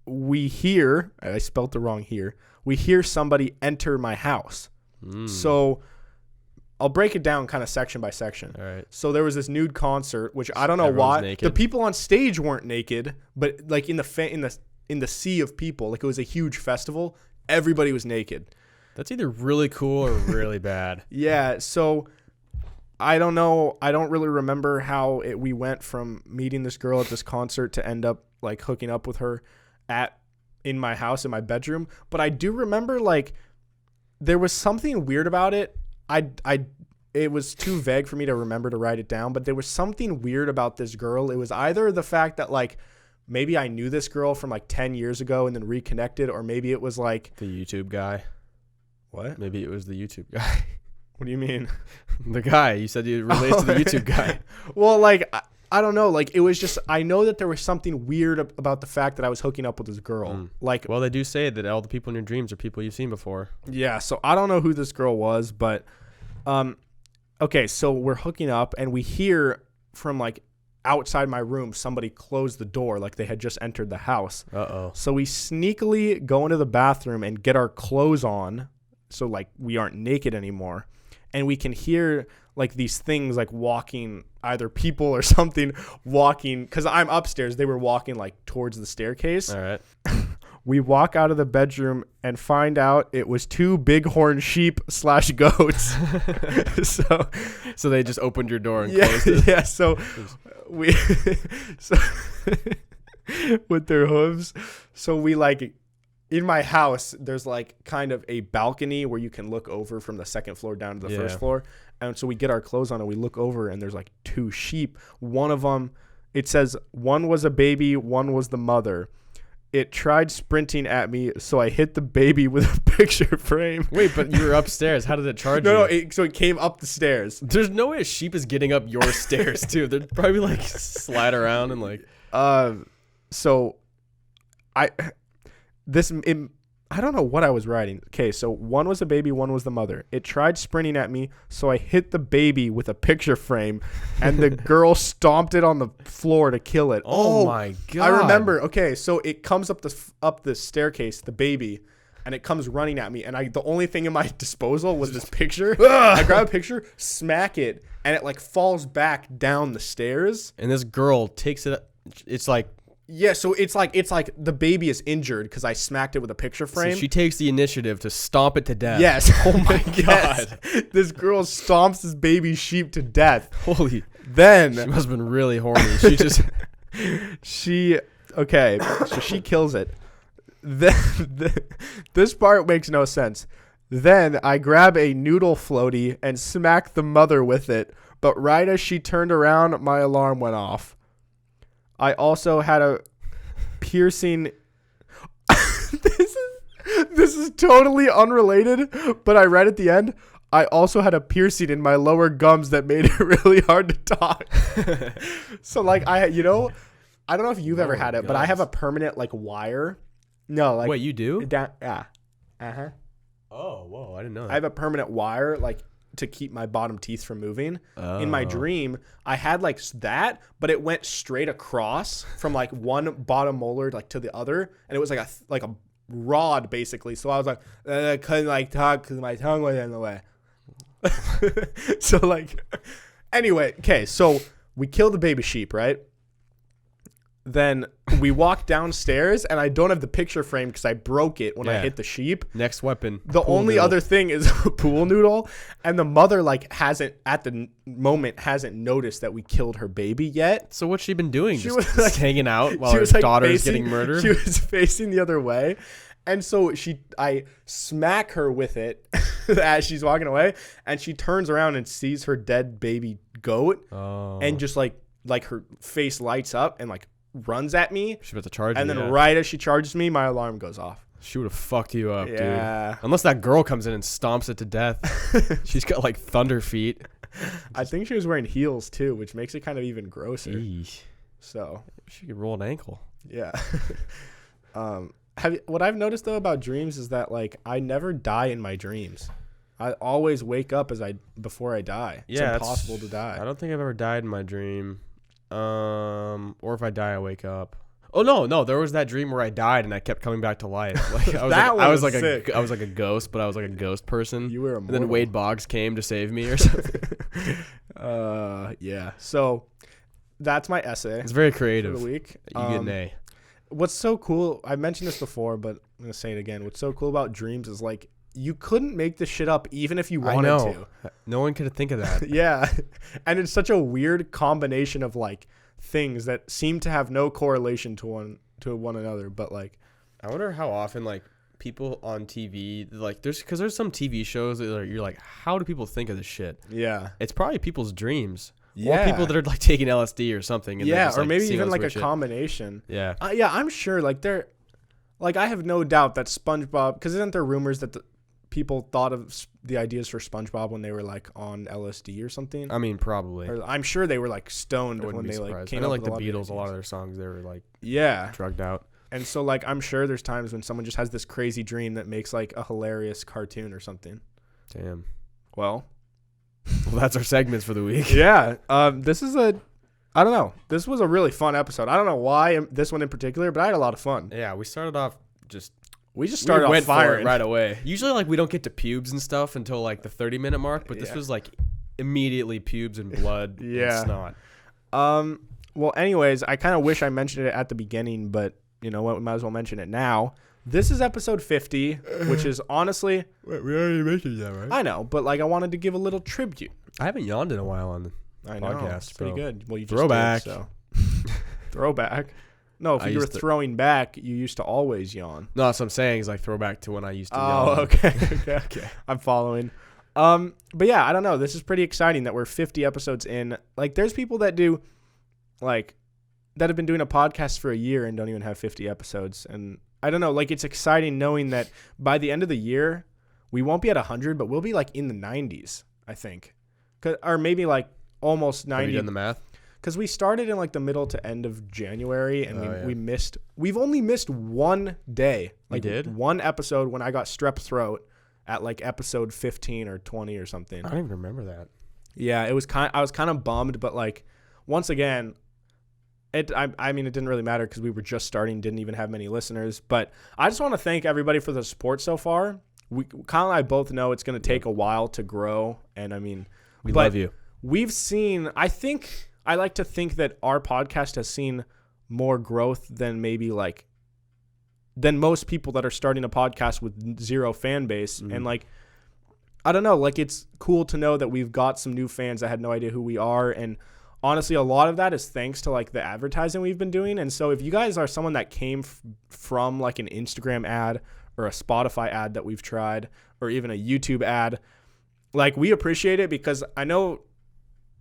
we hear, I spelled it wrong here. We hear somebody enter my house. So I'll break it down kind of section by section. All right. So there was this nude concert, which I don't know why naked. The people on stage weren't naked, but like in the sea of people, like it was a huge festival, everybody was naked. That's either really cool or really bad. Yeah, so I don't know. I don't really remember how we went from meeting this girl at this concert to end up like hooking up with her in my house, in my bedroom. But I do remember like there was something weird about it. It was too vague for me to remember to write it down, but there was something weird about this girl. It was either the fact that like maybe I knew this girl from like 10 years ago and then reconnected, or maybe it was like the YouTube guy. What? Maybe it was the YouTube guy. What do you mean? The guy. You said you relates to the YouTube guy. Well, like, I don't know. Like, it was just, I know that there was something weird about the fact that I was hooking up with this girl. Like, well, they do say that all the people in your dreams are people you've seen before. Yeah. So I don't know who this girl was, but, okay. So we're hooking up and we hear from like outside my room, somebody closed the door like they had just entered the house. Uh-oh. So we sneakily go into the bathroom and get our clothes on. So like we aren't naked anymore, and we can hear like these things like walking, either people or something walking, because I'm upstairs. They were walking like towards the staircase. All right. We walk out of the bedroom and find out it was 2 bighorn sheep / goats. So they just opened your door and closed it. Yeah. So with their hooves. So we like in my house, there's like kind of a balcony where you can look over from the second floor down to the first floor. And so we get our clothes on and we look over and there's like 2 sheep. One of them, it says one was a baby, one was the mother. It tried sprinting at me, so I hit the baby with a picture frame. Wait, but you were upstairs. How did it charge you? No, so it came up the stairs. There's no way a sheep is getting up your stairs, too. They'd probably like slide around and like. So I don't know what I was writing. Okay, so one was a baby, one was the mother. It tried sprinting at me, so I hit the baby with a picture frame, and the girl stomped it on the floor to kill it. Oh my God. I remember. Okay, so it comes up the staircase, the baby, and it comes running at me, and the only thing in my disposal was this picture. I grab a picture, smack it, and it like falls back down the stairs. And this girl takes it. It's like. Yeah, so it's like the baby is injured because I smacked it with a picture frame. So she takes the initiative to stomp it to death. Yes. Oh my Yes. God. This girl stomps this baby sheep to death. Holy. Then She must have been really horny. She just. Okay, so she kills it. Then this part makes no sense. Then I grab a noodle floaty and smack the mother with it, but right as she turned around, my alarm went off. I also had a piercing. This is totally unrelated, but I read at the end, I also had a piercing in my lower gums that made it really hard to talk. So like I don't know if you've ever had it, but I have a permanent like wire. No, like Wait, you do? Yeah. Uh-huh. Oh, whoa, I didn't know that. I have a permanent wire like to keep my bottom teeth from moving. In my dream, I had like that, but it went straight across from like one bottom molar like to the other, and it was like a rod basically. So I was like, I couldn't like talk because my tongue was in the way. So like, anyway, okay, so we killed the baby sheep, right? Then we walk downstairs, and I don't have the picture frame because I broke it when I hit the sheep. Next weapon. The only other thing is a pool noodle, and the mother like hasn't noticed that we killed her baby yet. So what's she been doing? She Just was like hanging out while she her was, like, daughter is facing- getting murdered? She was facing the other way, and so I smack her with it as she's walking away, and she turns around and sees her dead baby goat, and just like her face lights up and like runs at me. She's about to charge and you. then right as she charges me, my alarm goes off. She would have fucked you up, dude. Yeah. Unless that girl comes in and stomps it to death. She's got like thunder feet. I think she was wearing heels too, which makes it kind of even grosser. Eesh. So She could roll an ankle. yeah. What I've noticed though about dreams is that like I never die in my dreams. I always wake up before I die. It's impossible to die. I don't think I've ever died in my dream. Or if I die, I wake up. Oh no! There was that dream where I died and I kept coming back to life. Like I was like a ghost, but I was like a ghost person. You were and then Wade Boggs came to save me or something. Yeah. So that's my essay. It's very creative. For the week. You get an A. What's so cool? I mentioned this before, but I'm gonna say it again. What's so cool about dreams is like you couldn't make this shit up even if you wanted to. No one could think of that. Yeah. And it's such a weird combination of like things that seem to have no correlation to one another, but like I wonder how often like people on TV like there's some TV shows that you're like, how do people think of this shit? Yeah. It's probably people's dreams. Yeah. Or people that are like taking LSD or something. And yeah, just, or like, maybe seeing even all this like a weird shit. combination. Yeah. Yeah, I'm sure like I have no doubt that SpongeBob, because isn't there rumors that people thought of the ideas for SpongeBob when they were like on LSD or something? I mean, probably. Or I'm sure they were like stoned when they like came I know up like with the a lot of Beatles, a lot of their songs, they were like yeah drugged out. And so like I'm sure there's times when someone just has this crazy dream that makes like a hilarious cartoon or something. Damn. Well, that's our segments for the week. Yeah. I don't know. This was a really fun episode. I don't know why this one in particular, but I had a lot of fun. Yeah, we started off We started off firing right away. Usually like we don't get to pubes and stuff until like the 30-minute mark, but this was like immediately pubes and blood and snot. Well, anyways, I kind of wish I mentioned it at the beginning, but you know what? We might as well mention it now. This is episode 50, which is honestly... Wait, we already mentioned that, right? I know, but like I wanted to give a little tribute. I haven't yawned in a while on the I know. podcast. It's pretty good. Well, you just Throwback. did, so. Throwback. No, if I you were used to- throwing back, you used to always yawn. No, that's what I'm saying. Is like throwback to when I used to. Oh, yawn. okay. I'm following. But yeah, I don't know. This is pretty exciting that we're 50 episodes in. Like, there's people that do, like, that have been doing a podcast for a year and don't even have 50 episodes. And I don't know. Like, it's exciting knowing that by the end of the year, we won't be at 100, but we'll be like in the 90s, I think, or maybe like almost 90. Have you done the math? Because we started in like the middle to end of January, and we've only missed one day. Like, we did? One episode when I got strep throat at like episode 15 or 20 or something. I don't even remember that. Yeah, I was kind of bummed, but like, once again, I mean, it didn't really matter because we were just starting, didn't even have many listeners. But I just want to thank everybody for the support so far. Kyle and I both know it's going to take a while to grow, and I mean, we love you. We've seen, I like to think that our podcast has seen more growth than most people that are starting a podcast with zero fan base. Mm-hmm. And like, I don't know, like, it's cool to know that we've got some new fans that had no idea who we are. And honestly, a lot of that is thanks to like the advertising we've been doing. And so if you guys are someone that came from like an Instagram ad or a Spotify ad that we've tried, or even a YouTube ad, like, we appreciate it, because I know,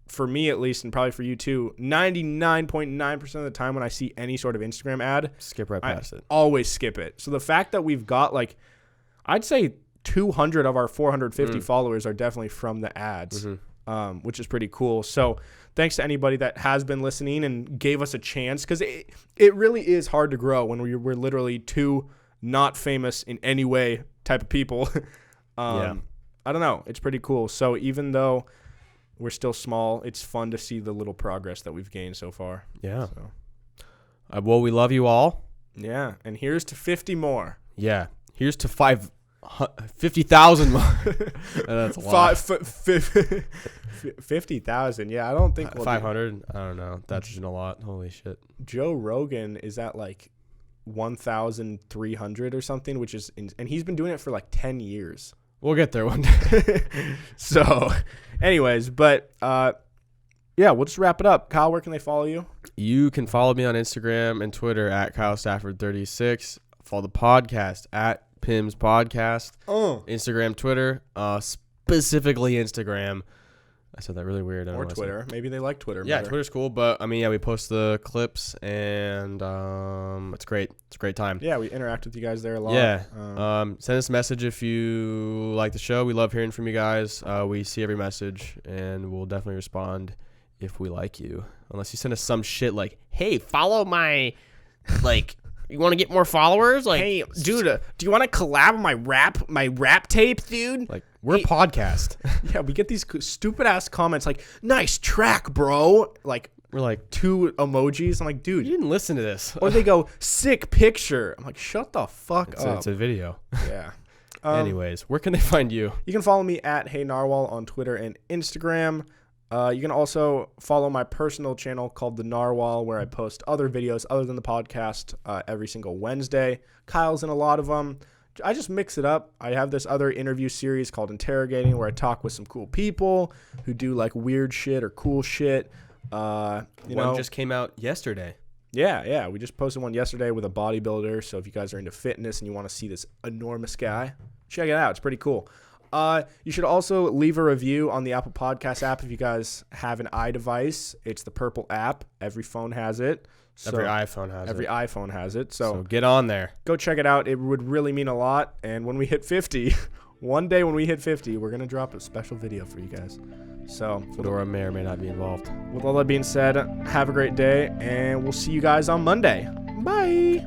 for me at least, and probably for you too, 99.9% of the time when I see any sort of Instagram ad, skip right past it. Always skip it. So the fact that we've got, like, I'd say 200 of our 450 followers are definitely from the ads, which is pretty cool. So thanks to anybody that has been listening and gave us a chance, because it really is hard to grow when we're literally two not famous in any way type of people. I don't know. It's pretty cool. So even though we're still small, it's fun to see the little progress that we've gained so far. Yeah. So. Well, we love you all. Yeah. And here's to 50 more. Yeah. Here's to 50,000 more. That's a lot. 50,000. Yeah. I don't think 500. I don't know. That's just a lot. Holy shit. Joe Rogan is at like 1,300 or something, which is, and he's been doing it for like 10 years. We'll get there one day. So, anyways, but yeah, we'll just wrap it up. Kyle, where can they follow you? You can follow me on Instagram and Twitter at Kyle Stafford 36. Follow the podcast at PIMS Podcast. Instagram, Twitter, specifically Instagram. I said that really weird. Or Twitter. Maybe they like Twitter. Yeah, better. Twitter's cool, but I mean, yeah, we post the clips, and it's great. It's a great time. Yeah, we interact with you guys there a lot. Yeah. Send us a message if you like the show. We love hearing from you guys. We see every message, and we'll definitely respond if we like you. Unless you send us some shit like, "Hey, follow my, like." You want to get more followers? Like, hey, dude, do you want to collab on my rap tape, dude? Like, we're a podcast. Yeah, we get these stupid ass comments like, "Nice track, bro." Like, we're like 2 emojis. I'm like, dude, you didn't listen to this. Or they go, "Sick picture." I'm like, shut the fuck up. It's a video. Yeah. Anyways, where can they find you? You can follow me at Hey Narwhal on Twitter and Instagram. You can also follow my personal channel called The Narwhal, where I post other videos other than the podcast every single Wednesday. Kyle's in a lot of them. I just mix it up. I have this other interview series called Interrogating, where I talk with some cool people who do like weird shit or cool shit. One just came out yesterday. Yeah. We just posted one yesterday with a bodybuilder. So if you guys are into fitness and you want to see this enormous guy, check it out. It's pretty cool. You should also leave a review on the Apple Podcast app if you guys have an iDevice. It's the purple app. Every phone has it. So every iPhone has it. So get on there. Go check it out. It would really mean a lot. And when we hit 50, one day when we hit 50, we're going to drop a special video for you guys. So Fedora may or may not be involved. With all that being said, have a great day, and we'll see you guys on Monday. Bye.